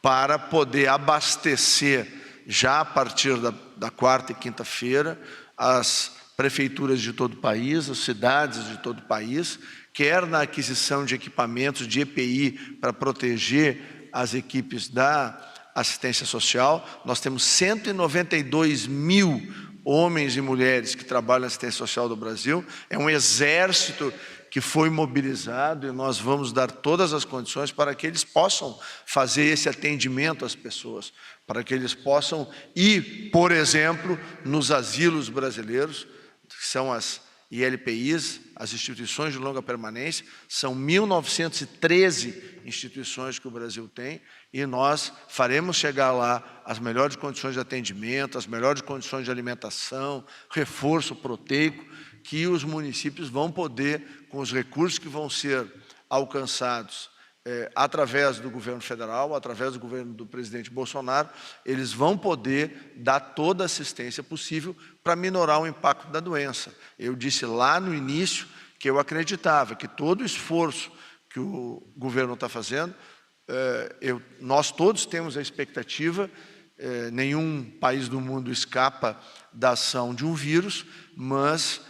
para poder abastecer, já a partir da quarta e quinta-feira, as prefeituras de todo o país, as cidades de todo o país, quer na aquisição de equipamentos de EPI para proteger as equipes da assistência social. Nós temos 192 mil homens e mulheres que trabalham na assistência social do Brasil. É um exército que foi mobilizado e nós vamos dar todas as condições para que eles possam fazer esse atendimento às pessoas, para que eles possam ir, por exemplo, nos asilos brasileiros, que são as ILPIs, as instituições de longa permanência, são 1.913 instituições que o Brasil tem, e nós faremos chegar lá as melhores condições de atendimento, as melhores condições de alimentação, reforço proteico, que os municípios vão poder, com os recursos que vão ser alcançados através do governo federal, através do governo do presidente Bolsonaro, eles vão poder dar toda a assistência possível para minorar o impacto da doença. Eu disse lá no início que eu acreditava que todo o esforço que o governo está fazendo, nós todos temos a expectativa, nenhum país do mundo escapa da ação de um vírus, mas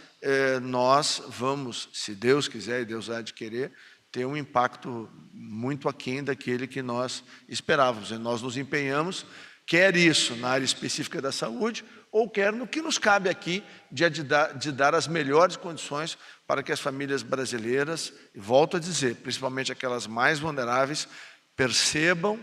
nós vamos, se Deus quiser e Deus há de querer, ter um impacto muito aquém daquele que nós esperávamos. E nós nos empenhamos, quer isso na área específica da saúde, ou quer no que nos cabe aqui de dar as melhores condições para que as famílias brasileiras, e volto a dizer, principalmente aquelas mais vulneráveis, percebam,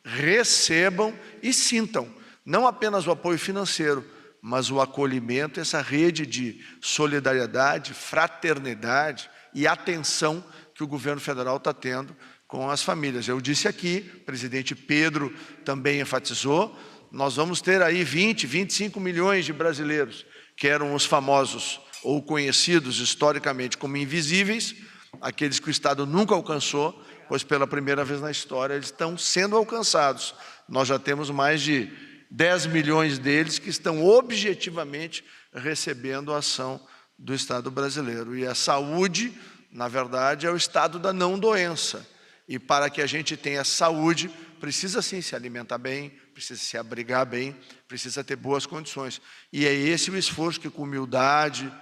recebam e sintam, não apenas o apoio financeiro, mas o acolhimento, essa rede de solidariedade, fraternidade e atenção que o governo federal está tendo com as famílias. Eu disse aqui, o presidente Pedro também enfatizou, nós vamos ter aí 20, 25 milhões de brasileiros, que eram os famosos ou conhecidos historicamente como invisíveis, aqueles que o Estado nunca alcançou, pois pela primeira vez na história eles estão sendo alcançados. Nós já temos mais de 10 milhões deles que estão objetivamente recebendo a ação do Estado brasileiro. E a saúde, na verdade, é o estado da não doença. E para que a gente tenha saúde, precisa sim se alimentar bem, precisa se abrigar bem, precisa ter boas condições. E é esse o esforço que, com humildade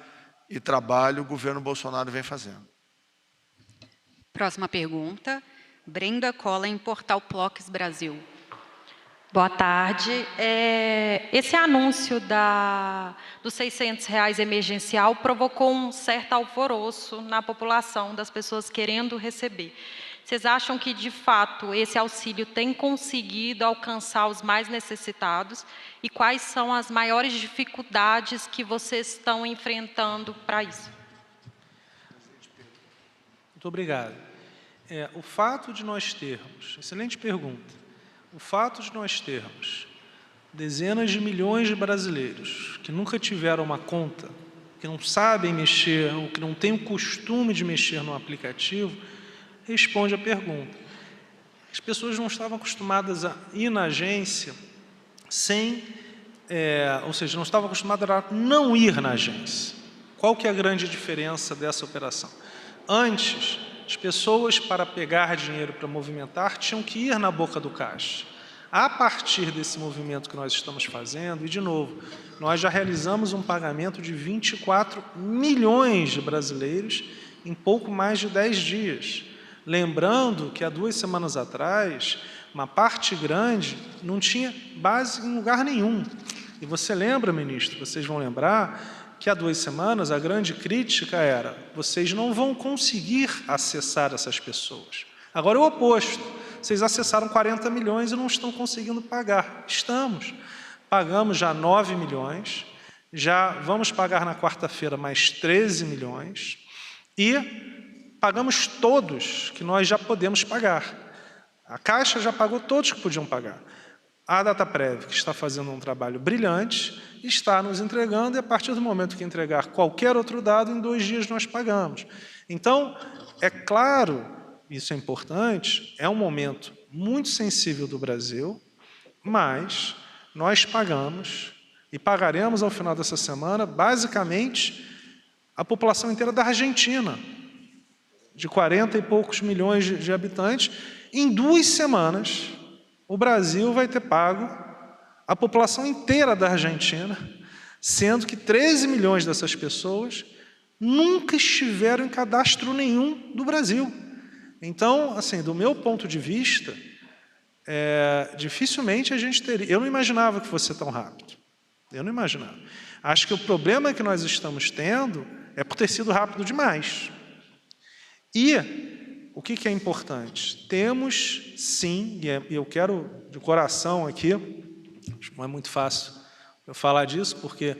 e trabalho, o governo Bolsonaro vem fazendo. Próxima pergunta, Brenda Collen, Portal Plox Brasil. Boa tarde. Esse anúncio dos R$600 emergencial provocou um certo alvoroço na população, das pessoas querendo receber. Vocês acham que, de fato, esse auxílio tem conseguido alcançar os mais necessitados? E quais são as maiores dificuldades que vocês estão enfrentando para isso? Muito obrigado. O fato de nós termos, excelente pergunta, o fato de nós termos dezenas de milhões de brasileiros que nunca tiveram uma conta, que não sabem mexer, ou que não têm o costume de mexer no aplicativo, responde à pergunta. As pessoas não estavam acostumadas a ir na agência ou seja, não estavam acostumadas a não ir na agência. Qual que é a grande diferença dessa operação? Antes, as pessoas, para pegar dinheiro para movimentar, tinham que ir na boca do caixa. A partir desse movimento que nós estamos fazendo, e de novo, nós já realizamos um pagamento de 24 milhões de brasileiros em pouco mais de 10 dias. Lembrando que há 2 semanas atrás, uma parte grande não tinha base em lugar nenhum. E você lembra, ministro, vocês vão lembrar, que há 2 semanas a grande crítica era: vocês não vão conseguir acessar essas pessoas. Agora é o oposto. Vocês acessaram 40 milhões e não estão conseguindo pagar. Estamos. Pagamos já 9 milhões, já vamos pagar na quarta-feira mais 13 milhões e pagamos todos que nós já podemos pagar. A Caixa já pagou todos que podiam pagar. A Dataprev, que está fazendo um trabalho brilhante, está nos entregando, e a partir do momento que entregar qualquer outro dado, em 2 dias nós pagamos. Então, é claro, isso é importante, é um momento muito sensível do Brasil, mas nós pagamos e pagaremos ao final dessa semana, basicamente, a população inteira da Argentina, de 40 e poucos milhões de habitantes. Em 2 semanas, o Brasil vai ter pago a população inteira da Argentina, sendo que 13 milhões dessas pessoas nunca estiveram em cadastro nenhum do Brasil. Então, assim, do meu ponto de vista, dificilmente a gente teria... Eu não imaginava que fosse tão rápido. Eu não imaginava. Acho que o problema que nós estamos tendo é por ter sido rápido demais. E o que é importante? Temos, sim, e eu quero de coração aqui, acho que não é muito fácil eu falar disso, porque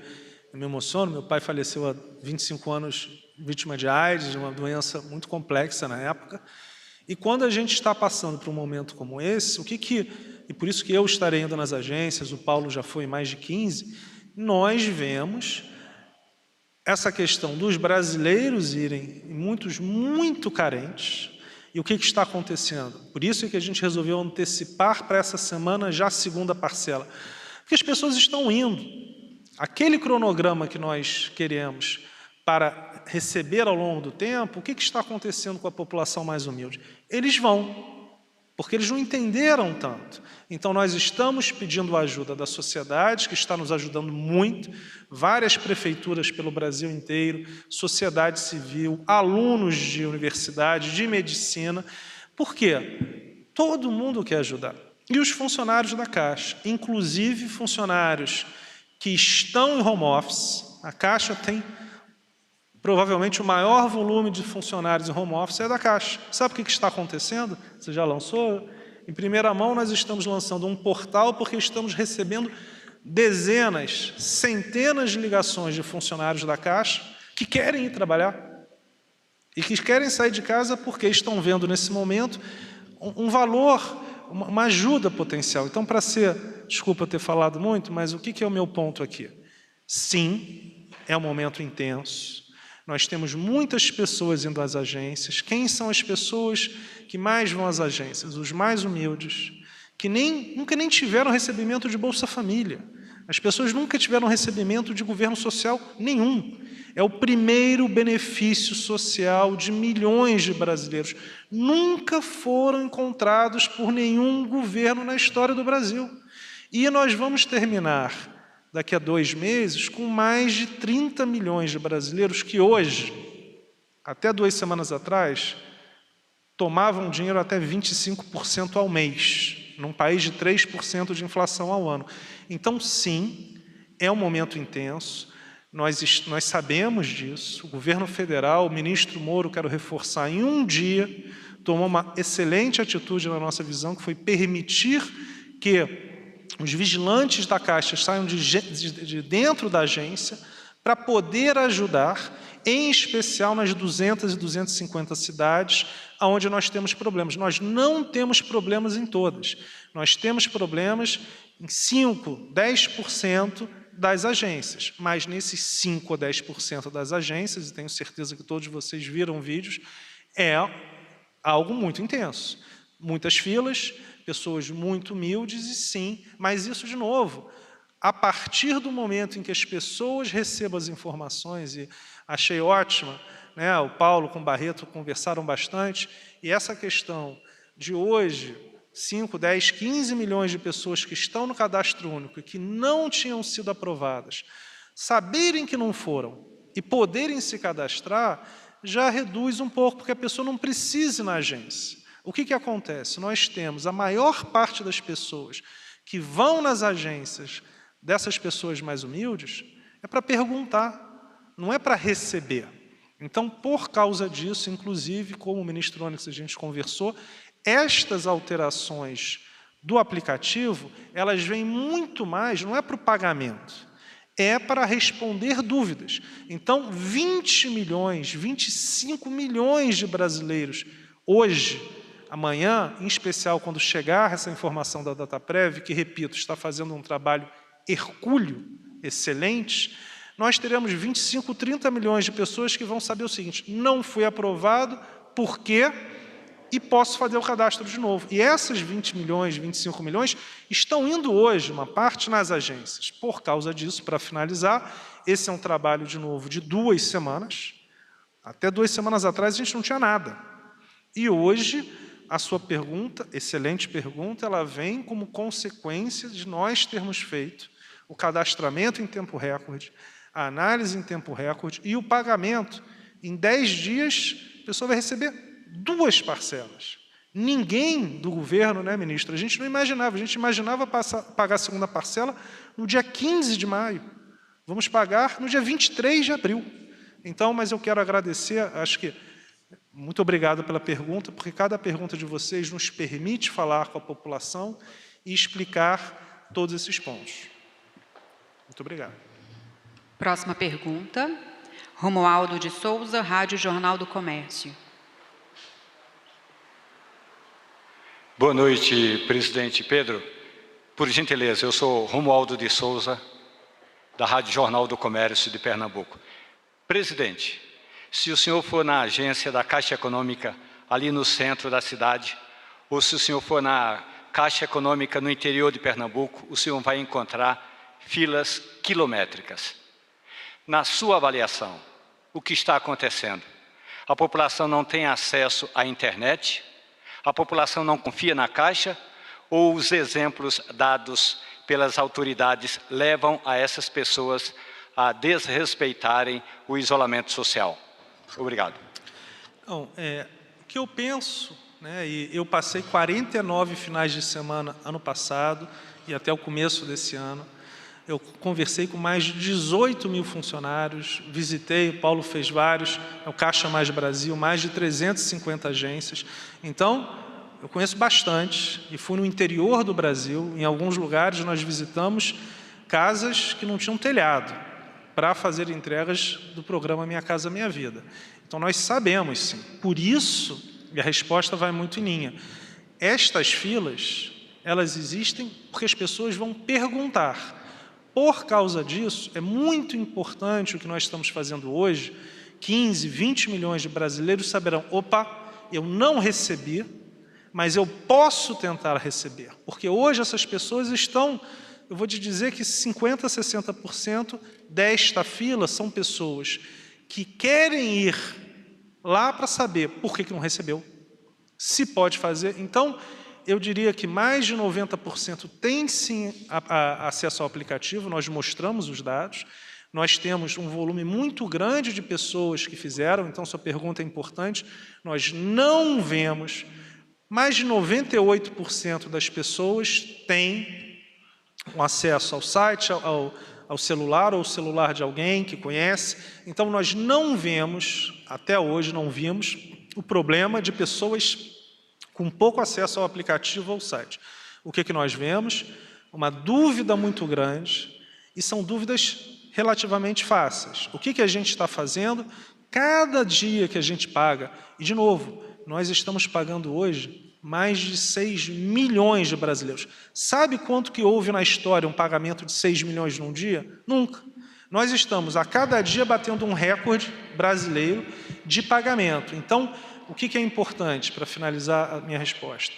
eu me emociono. Meu pai faleceu há 25 anos vítima de AIDS, de uma doença muito complexa na época. E quando a gente está passando por um momento como esse, e por isso que eu estarei indo nas agências, o Paulo já foi em mais de 15, nós vemos essa questão dos brasileiros irem, muitos muito carentes. E o que está acontecendo? Por isso é que a gente resolveu antecipar para essa semana já a segunda parcela. Porque as pessoas estão indo. Aquele cronograma que nós queremos para receber ao longo do tempo, o que está acontecendo com a população mais humilde? Eles vão, porque eles não entenderam tanto. Então, nós estamos pedindo a ajuda da sociedade, que está nos ajudando muito, várias prefeituras pelo Brasil inteiro, sociedade civil, alunos de universidade, de medicina. Por quê? Todo mundo quer ajudar. E os funcionários da Caixa, inclusive funcionários que estão em home office. A Caixa tem provavelmente o maior volume de funcionários em home office é da Caixa. Sabe o que está acontecendo? Você já lançou? Em primeira mão, nós estamos lançando um portal porque estamos recebendo dezenas, centenas de ligações de funcionários da Caixa que querem ir trabalhar e que querem sair de casa porque estão vendo nesse momento um valor, uma ajuda potencial. Então, desculpa ter falado muito, mas o que é o meu ponto aqui? Sim, é um momento intenso. Nós temos muitas pessoas indo às agências. Quem são as pessoas que mais vão às agências? Os mais humildes, que nunca nem tiveram recebimento de Bolsa Família. As pessoas nunca tiveram recebimento de governo social nenhum. É o primeiro benefício social de milhões de brasileiros. Nunca foram encontrados por nenhum governo na história do Brasil. E nós vamos terminar daqui a 2 meses, com mais de 30 milhões de brasileiros que hoje, até 2 semanas atrás, tomavam dinheiro até 25% ao mês, num país de 3% de inflação ao ano. Então, sim, é um momento intenso, nós sabemos disso. O governo federal, o ministro Moro, quero reforçar, em um dia, tomou uma excelente atitude na nossa visão, que foi permitir que os vigilantes da Caixa saiam de dentro da agência para poder ajudar, em especial nas 200 e 250 cidades onde nós temos problemas. Nós não temos problemas em todas. Nós temos problemas em 5%, 10% das agências. Mas nesses 5% ou 10% das agências, e tenho certeza que todos vocês viram vídeos, é algo muito intenso. muitas filas, pessoas muito humildes, e sim, mas isso, de novo, a partir do momento em que as pessoas recebam as informações, e achei ótima, né, o Paulo com o Barreto conversaram bastante, e essa questão de hoje, 5, 10, 15 milhões de pessoas que estão no cadastro único e que não tinham sido aprovadas, saberem que não foram e poderem se cadastrar, já reduz um pouco, porque a pessoa não precisa ir na agência. O que acontece? Nós temos a maior parte das pessoas que vão nas agências dessas pessoas mais humildes é para perguntar, não é para receber. Então, por causa disso, inclusive, como o ministro Onyx a gente conversou, estas alterações do aplicativo, elas vêm muito mais, não é para o pagamento, é para responder dúvidas. Então, 20 milhões, 25 milhões de brasileiros hoje, amanhã, em especial quando chegar essa informação da Dataprev, que, repito, está fazendo um trabalho hercúleo, excelente, nós teremos 25, 30 milhões de pessoas que vão saber o seguinte: não fui aprovado, por quê? E posso fazer o cadastro de novo. E essas 20 milhões, 25 milhões, estão indo hoje, uma parte, nas agências. Por causa disso, para finalizar, esse é um trabalho, de novo, de 2 semanas. Até 2 semanas atrás a gente não tinha nada. E hoje, a sua pergunta, excelente pergunta, ela vem como consequência de nós termos feito o cadastramento em tempo recorde, a análise em tempo recorde e o pagamento. Em 10 dias, a pessoa vai receber 2 parcelas. Ninguém do governo, né, ministro? A gente não imaginava. A gente imaginava pagar a segunda parcela no dia 15 de maio. Vamos pagar no dia 23 de abril. Então, mas eu quero agradecer, acho que, muito obrigado pela pergunta, porque cada pergunta de vocês nos permite falar com a população e explicar todos esses pontos. Muito obrigado. Próxima pergunta, Romualdo de Souza, Rádio Jornal do Comércio. Boa noite, presidente Pedro. Por gentileza, eu sou Romualdo de Souza, da Rádio Jornal do Comércio de Pernambuco. Presidente, se o senhor for na agência da Caixa Econômica, ali no centro da cidade, ou se o senhor for na Caixa Econômica no interior de Pernambuco, o senhor vai encontrar filas quilométricas. Na sua avaliação, o que está acontecendo? A população não tem acesso à internet? A população não confia na Caixa? Ou os exemplos dados pelas autoridades levam a essas pessoas a desrespeitarem o isolamento social? Obrigado. Então, o que eu penso, né, e eu passei 49 finais de semana ano passado e até o começo desse ano, eu conversei com mais de 18 mil funcionários, visitei, o Paulo fez vários, o Caixa Mais Brasil, mais de 350 agências. Então, eu conheço bastante e fui no interior do Brasil. Em alguns lugares nós visitamos casas que não tinham telhado para fazer entregas do programa Minha Casa Minha Vida. Então, nós sabemos, sim. Por isso, e a resposta vai muito em linha, estas filas, elas existem porque as pessoas vão perguntar. Por causa disso, é muito importante o que nós estamos fazendo hoje. 15, 20 milhões de brasileiros saberão: opa, eu não recebi, mas eu posso tentar receber. Porque hoje essas pessoas estão, eu vou te dizer que 50%, 60% desta fila são pessoas que querem ir lá para saber por que não recebeu, se pode fazer. Então, eu diria que mais de 90% tem sim acesso ao aplicativo, nós mostramos os dados, nós temos um volume muito grande de pessoas que fizeram, então sua pergunta é importante, nós não vemos, mais de 98% das pessoas têm um acesso ao site, ao celular ou ao celular de alguém que conhece, então nós não vemos, até hoje não vimos, o problema de pessoas com pouco acesso ao aplicativo ou ao site. O que nós vemos? Uma dúvida muito grande, e são dúvidas relativamente fáceis. O que a gente está fazendo? Cada dia que a gente paga, e de novo, nós estamos pagando hoje mais de 6 milhões de brasileiros. Sabe quanto que houve na história um pagamento de 6 milhões num dia? Nunca. Nós estamos a cada dia batendo um recorde brasileiro de pagamento. Então, o que é importante para finalizar a minha resposta?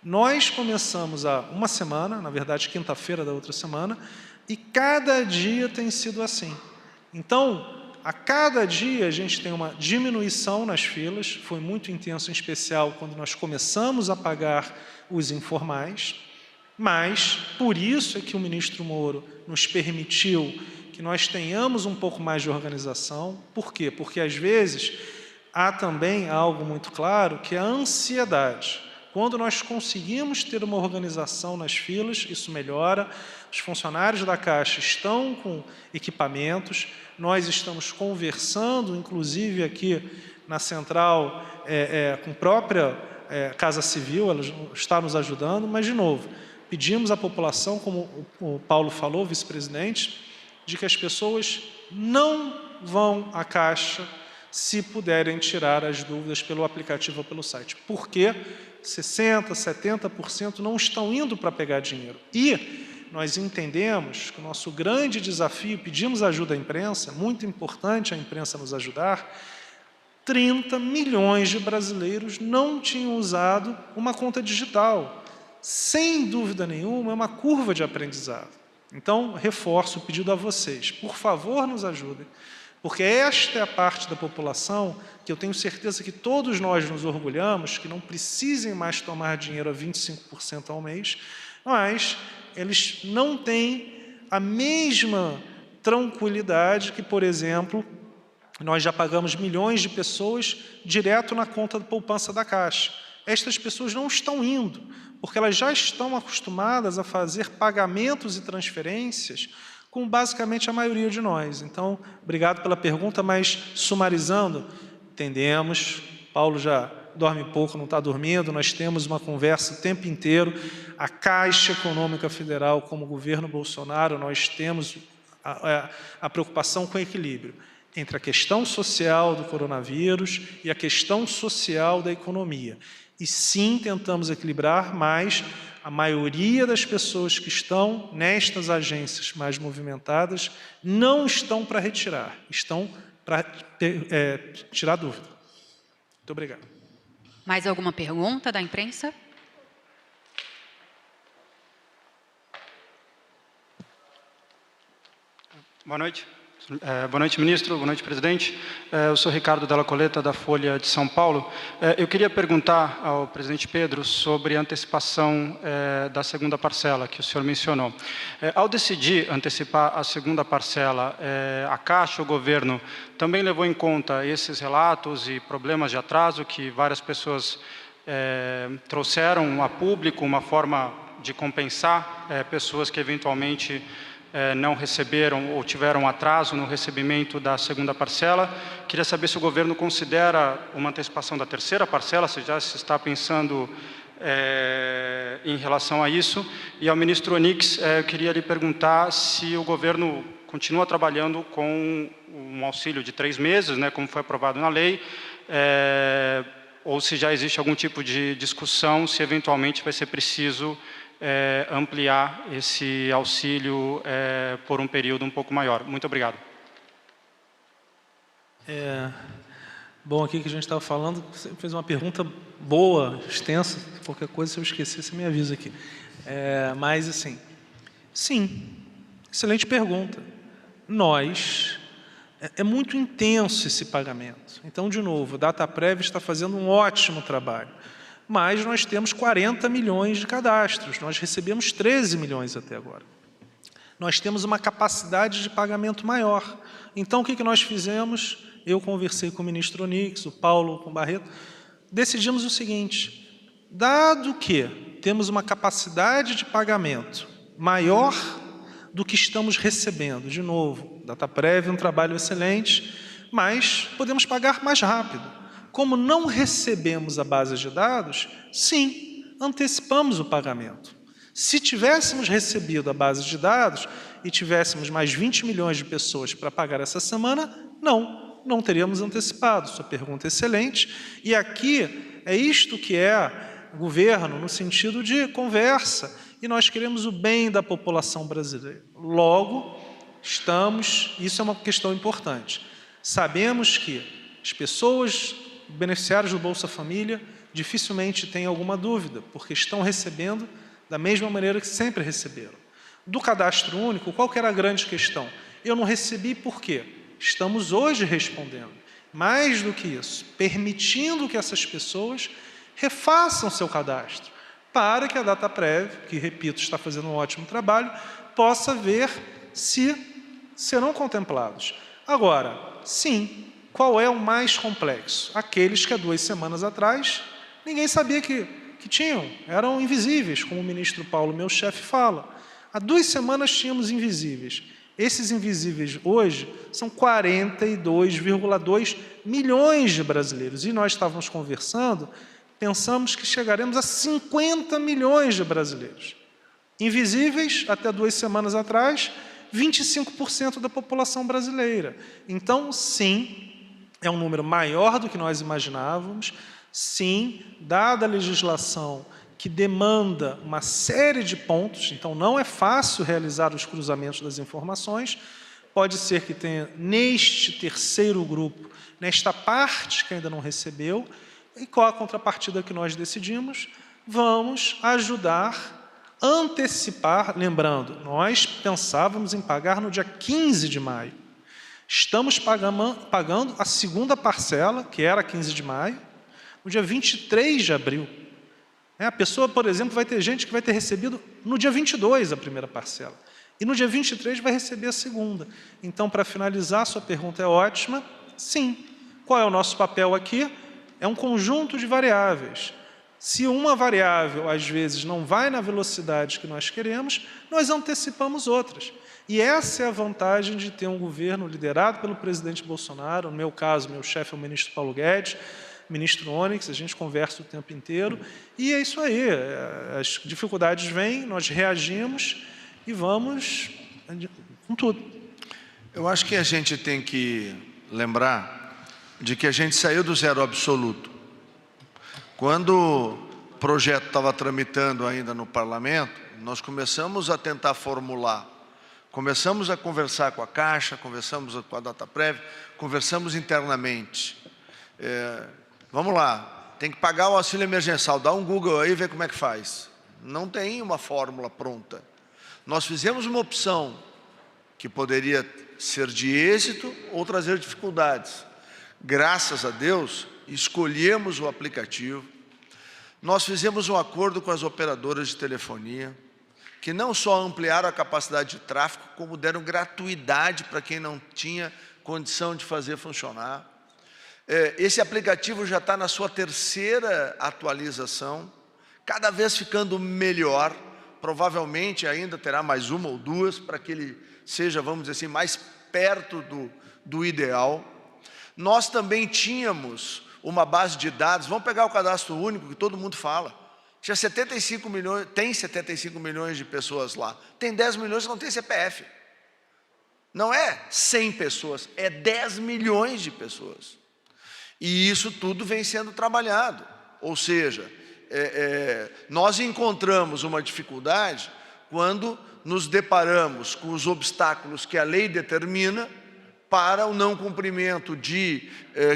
Nós começamos há uma semana, na verdade, quinta-feira da outra semana, e cada dia tem sido assim. Então, a cada dia a gente tem uma diminuição nas filas, foi muito intenso, em especial quando nós começamos a pagar os informais, mas por isso é que o ministro Moro nos permitiu que nós tenhamos um pouco mais de organização. Por quê? Porque às vezes há também algo muito claro, que é a ansiedade. Quando nós conseguimos ter uma organização nas filas, isso melhora. Os funcionários da Caixa estão com equipamentos, nós estamos conversando, inclusive aqui na central, com a própria Casa Civil, ela está nos ajudando, mas, de novo, pedimos à população, como o Paulo falou, vice-presidente, de que as pessoas não vão à Caixa se puderem tirar as dúvidas pelo aplicativo ou pelo site. Por quê? 60%, 70% não estão indo para pegar dinheiro. E nós entendemos que o nosso grande desafio, pedimos ajuda à imprensa, muito importante a imprensa nos ajudar, 30 milhões de brasileiros não tinham usado uma conta digital. Sem dúvida nenhuma, é uma curva de aprendizado. Então, reforço o pedido a vocês, por favor, nos ajudem, porque esta é a parte da população que eu tenho certeza que todos nós nos orgulhamos, que não precisem mais tomar dinheiro a 25% ao mês, mas eles não têm a mesma tranquilidade que, por exemplo, nós já pagamos milhões de pessoas direto na conta de poupança da Caixa. Estas pessoas não estão indo, porque elas já estão acostumadas a fazer pagamentos e transferências com basicamente a maioria de nós. Então, obrigado pela pergunta, mas sumarizando, entendemos, Paulo já dorme pouco, não está dormindo, nós temos uma conversa o tempo inteiro, a Caixa Econômica Federal, como governo Bolsonaro, nós temos a preocupação com o equilíbrio entre a questão social do coronavírus e a questão social da economia. E sim, tentamos equilibrar, mas a maioria das pessoas que estão nestas agências mais movimentadas não estão para retirar, estão para tirar dúvida. Muito obrigado. Mais alguma pergunta da imprensa? Boa noite. Boa noite, ministro. Boa noite, presidente. Eu sou Ricardo Della Coleta, da Folha de São Paulo. Eu queria perguntar ao presidente Pedro sobre a antecipação da segunda parcela que o senhor mencionou. Ao decidir antecipar a segunda parcela, a Caixa, o governo, também levou em conta esses relatos e problemas de atraso que várias pessoas trouxeram a público, uma forma de compensar pessoas que eventualmente não receberam ou tiveram atraso no recebimento da segunda parcela. Queria saber se o governo considera uma antecipação da terceira parcela, se já se está pensando em relação a isso. E ao ministro Onix, eu queria lhe perguntar se o governo continua trabalhando com um auxílio de 3 meses, né, como foi aprovado na lei, ou se já existe algum tipo de discussão, se eventualmente vai ser preciso ampliar esse auxílio por um período um pouco maior. Muito obrigado. Bom, aqui que a gente estava falando, você fez uma pergunta boa, extensa, qualquer coisa, se eu esquecer, você me avisa aqui. Mas, assim, sim, excelente pergunta. É muito intenso esse pagamento. Então, de novo, o Dataprev está fazendo um ótimo trabalho. Mas nós temos 40 milhões de cadastros, nós recebemos 13 milhões até agora. Nós temos uma capacidade de pagamento maior. Então, o que nós fizemos? Eu conversei com o ministro Onix, o Paulo com o Barreto, decidimos o seguinte: dado que temos uma capacidade de pagamento maior do que estamos recebendo, de novo, Dataprev é um trabalho excelente, mas podemos pagar mais rápido. Como não recebemos a base de dados, sim, antecipamos o pagamento. Se tivéssemos recebido a base de dados e tivéssemos mais 20 milhões de pessoas para pagar essa semana, não teríamos antecipado. Sua pergunta é excelente. E aqui é isto que é governo, no sentido de conversa. E nós queremos o bem da população brasileira. Logo, isso é uma questão importante. Sabemos que as pessoas beneficiários do Bolsa Família dificilmente têm alguma dúvida, porque estão recebendo da mesma maneira que sempre receberam. Do cadastro único, qual que era a grande questão? Eu não recebi por quê? Estamos hoje respondendo. Mais do que isso, permitindo que essas pessoas refaçam seu cadastro, para que a Dataprev, que, repito, está fazendo um ótimo trabalho, possa ver se serão contemplados. Agora, sim, qual é o mais complexo? Aqueles que há 2 semanas atrás ninguém sabia que tinham, eram invisíveis, como o ministro Paulo, meu chefe, fala. Há 2 semanas tínhamos invisíveis. Esses invisíveis hoje são 42,2 milhões de brasileiros. E nós estávamos conversando, pensamos que chegaremos a 50 milhões de brasileiros. Invisíveis, até 2 semanas atrás, 25% da população brasileira. Então, sim, é um número maior do que nós imaginávamos. Sim, dada a legislação que demanda uma série de pontos, então não é fácil realizar os cruzamentos das informações, pode ser que tenha neste terceiro grupo, nesta parte que ainda não recebeu, e qual a contrapartida que nós decidimos? Vamos ajudar, antecipar, lembrando, nós pensávamos em pagar no dia 15 de maio, estamos pagando a segunda parcela, que era 15 de maio, no dia 23 de abril. A pessoa, por exemplo, vai ter gente que vai ter recebido no dia 22 a primeira parcela. E no dia 23 vai receber a segunda. Então, para finalizar, sua pergunta é ótima. Sim. Qual é o nosso papel aqui? É um conjunto de variáveis. Se uma variável, às vezes, não vai na velocidade que nós queremos, nós antecipamos outras. E essa é a vantagem de ter um governo liderado pelo presidente Bolsonaro, no meu caso, meu chefe é o ministro Paulo Guedes, ministro Onyx, a gente conversa o tempo inteiro, e é isso aí, as dificuldades vêm, nós reagimos e vamos com tudo. Eu acho que a gente tem que lembrar de que a gente saiu do zero absoluto. Quando o projeto estava tramitando ainda no parlamento, nós começamos a tentar formular, começamos a conversar com a Caixa, conversamos com a Dataprev, conversamos internamente. Vamos lá, tem que pagar o auxílio emergencial, dá um Google aí e vê como é que faz. Não tem uma fórmula pronta. Nós fizemos uma opção que poderia ser de êxito ou trazer dificuldades. Graças a Deus, escolhemos o aplicativo. Nós fizemos um acordo com as operadoras de telefonia, que não só ampliaram a capacidade de tráfego, como deram gratuidade para quem não tinha condição de fazer funcionar. Esse aplicativo já está na sua 3ª atualização, cada vez ficando melhor, provavelmente ainda terá mais 1 ou 2, para que ele seja, vamos dizer assim, mais perto do ideal. Nós também tínhamos uma base de dados, vamos pegar o cadastro único, que todo mundo fala, tinha 75 milhões, tem 75 milhões de pessoas lá, tem 10 milhões que não tem CPF. Não é 100 pessoas, é 10 milhões de pessoas. E isso tudo vem sendo trabalhado, ou seja, nós encontramos uma dificuldade quando nos deparamos com os obstáculos que a lei determina para o não cumprimento de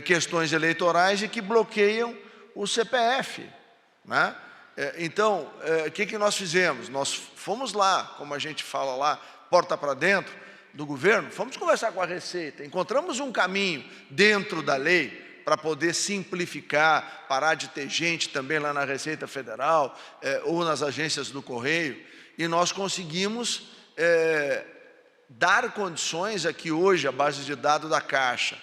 questões eleitorais e que bloqueiam o CPF, né? Então, o que nós fizemos? Nós fomos lá, como a gente fala lá, porta para dentro do governo, fomos conversar com a Receita, encontramos um caminho dentro da lei para poder simplificar, parar de ter gente também lá na Receita Federal ou nas agências do Correio, e nós conseguimos dar condições a que hoje a base de dados da Caixa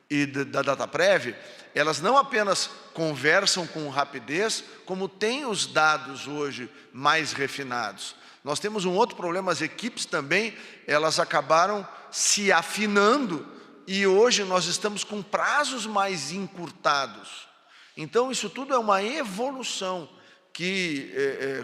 e da Dataprev, elas não apenas conversam com rapidez, como têm os dados hoje mais refinados. Nós temos um outro problema, as equipes também, elas acabaram se afinando, e hoje nós estamos com prazos mais encurtados. Então, isso tudo é uma evolução que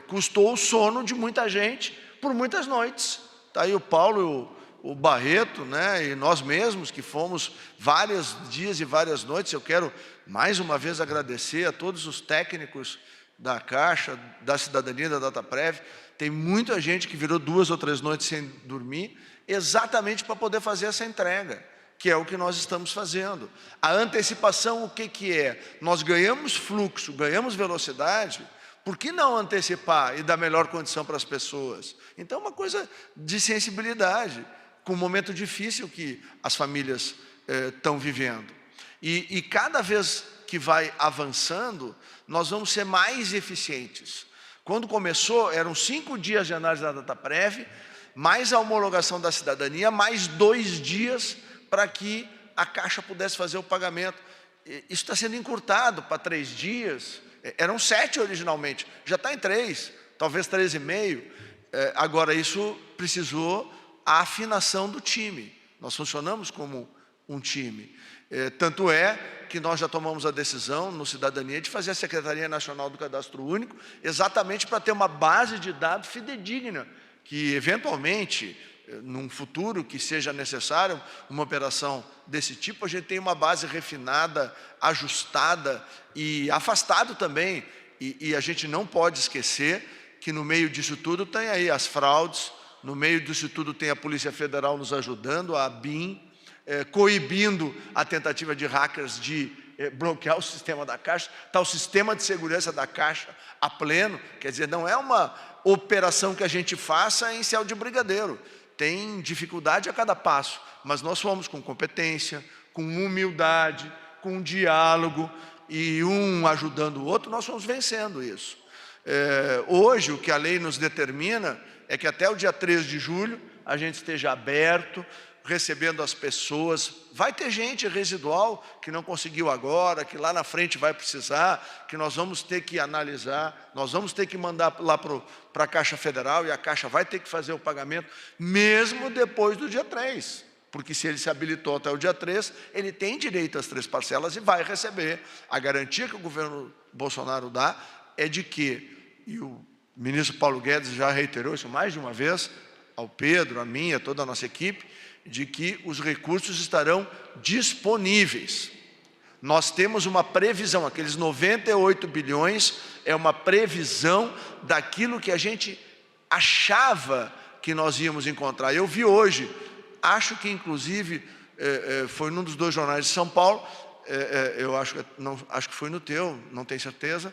custou o sono de muita gente por muitas noites. Está aí o Paulo, o Barreto, né, e nós mesmos, que fomos vários dias e várias noites. Eu quero, mais uma vez, agradecer a todos os técnicos da Caixa, da Cidadania, da Dataprev. Tem muita gente que virou 2 ou 3 noites sem dormir, exatamente para poder fazer essa entrega, que é o que nós estamos fazendo. A antecipação, o que é? Nós ganhamos fluxo, ganhamos velocidade, por que não antecipar e dar melhor condição para as pessoas? Então, uma coisa de sensibilidade, com um momento difícil que as famílias estão vivendo. E cada vez que vai avançando, nós vamos ser mais eficientes. Quando começou, eram 5 dias de análise da DataPrev, mais a homologação da cidadania, mais 2 dias para que a Caixa pudesse fazer o pagamento. Isso está sendo encurtado para 3 dias, eram 7 originalmente, já está em 3, talvez 3,5. Agora, isso precisou a afinação do time. Nós funcionamos como um time. Tanto é que nós já tomamos a decisão no Cidadania de fazer a Secretaria Nacional do Cadastro Único, exatamente para ter uma base de dados fidedigna, que eventualmente, num futuro que seja necessário uma operação desse tipo, a gente tem uma base refinada, ajustada e afastado também. E a gente não pode esquecer que no meio disso tudo tem aí as fraudes, no meio disso tudo tem a Polícia Federal nos ajudando, a ABIN, coibindo a tentativa de hackers de bloquear o sistema da Caixa. Está o sistema de segurança da Caixa a pleno, quer dizer, não é uma operação que a gente faça em céu de brigadeiro, tem dificuldade a cada passo, mas nós fomos com competência, com humildade, com diálogo, e um ajudando o outro, nós fomos vencendo isso. Hoje, o que a lei nos determina é que até o dia 3 de julho a gente esteja aberto, recebendo as pessoas. Vai ter gente residual que não conseguiu agora, que lá na frente vai precisar, que nós vamos ter que analisar, nós vamos ter que mandar lá para a Caixa Federal, e a Caixa vai ter que fazer o pagamento, mesmo depois do dia 3. Porque se ele se habilitou até o dia 3, ele tem direito às 3 parcelas e vai receber. A garantia que o governo Bolsonaro dá é de que, e o ministro Paulo Guedes já reiterou isso mais de uma vez, ao Pedro, a mim, a toda a nossa equipe, de que os recursos estarão disponíveis. Nós temos uma previsão, aqueles 98 bilhões é uma previsão daquilo que a gente achava que nós íamos encontrar. Eu vi hoje, acho que inclusive foi num dos 2 jornais de São Paulo, eu acho que foi no teu, não tenho certeza,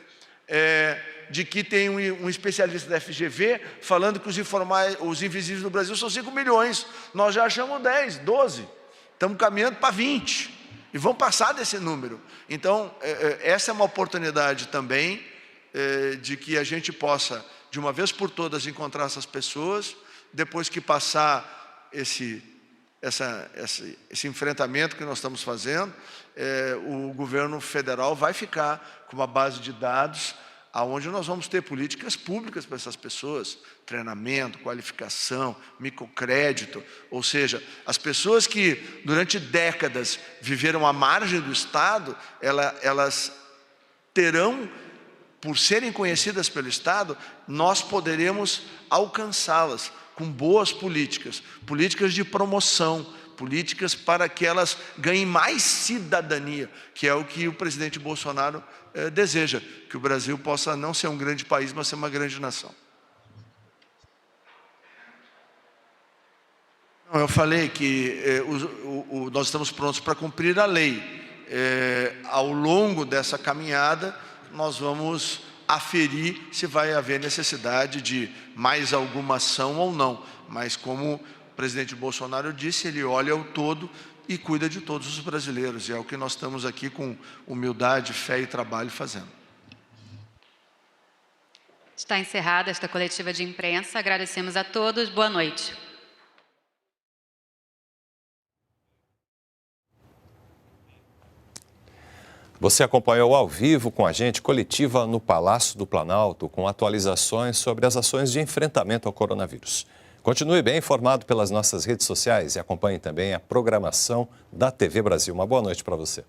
de que tem um especialista da FGV falando que os invisíveis no Brasil são 5 milhões. Nós já achamos 10, 12. Estamos caminhando para 20. E vamos passar desse número. Então, essa é uma oportunidade também de que a gente possa, de uma vez por todas, encontrar essas pessoas. Depois que passar esse enfrentamento que nós estamos fazendo, o governo federal vai ficar com uma base de dados aonde nós vamos ter políticas públicas para essas pessoas, treinamento, qualificação, microcrédito, ou seja, as pessoas que durante décadas viveram à margem do Estado, elas terão, por serem conhecidas pelo Estado, nós poderemos alcançá-las com boas políticas, políticas de promoção, políticas para que elas ganhem mais cidadania, que é o que o presidente Bolsonaro deseja, que o Brasil possa não ser um grande país, mas ser uma grande nação. Eu falei que nós estamos prontos para cumprir a lei. Ao longo dessa caminhada, nós vamos aferir se vai haver necessidade de mais alguma ação ou não, mas como o presidente Bolsonaro disse, ele olha o todo e cuida de todos os brasileiros, e é o que nós estamos aqui com humildade, fé e trabalho fazendo. Está encerrada esta coletiva de imprensa, agradecemos a todos, boa noite. Você acompanhou ao vivo com a gente coletiva no Palácio do Planalto, com atualizações sobre as ações de enfrentamento ao coronavírus. Continue bem informado pelas nossas redes sociais e acompanhe também a programação da TV Brasil. Uma boa noite para você.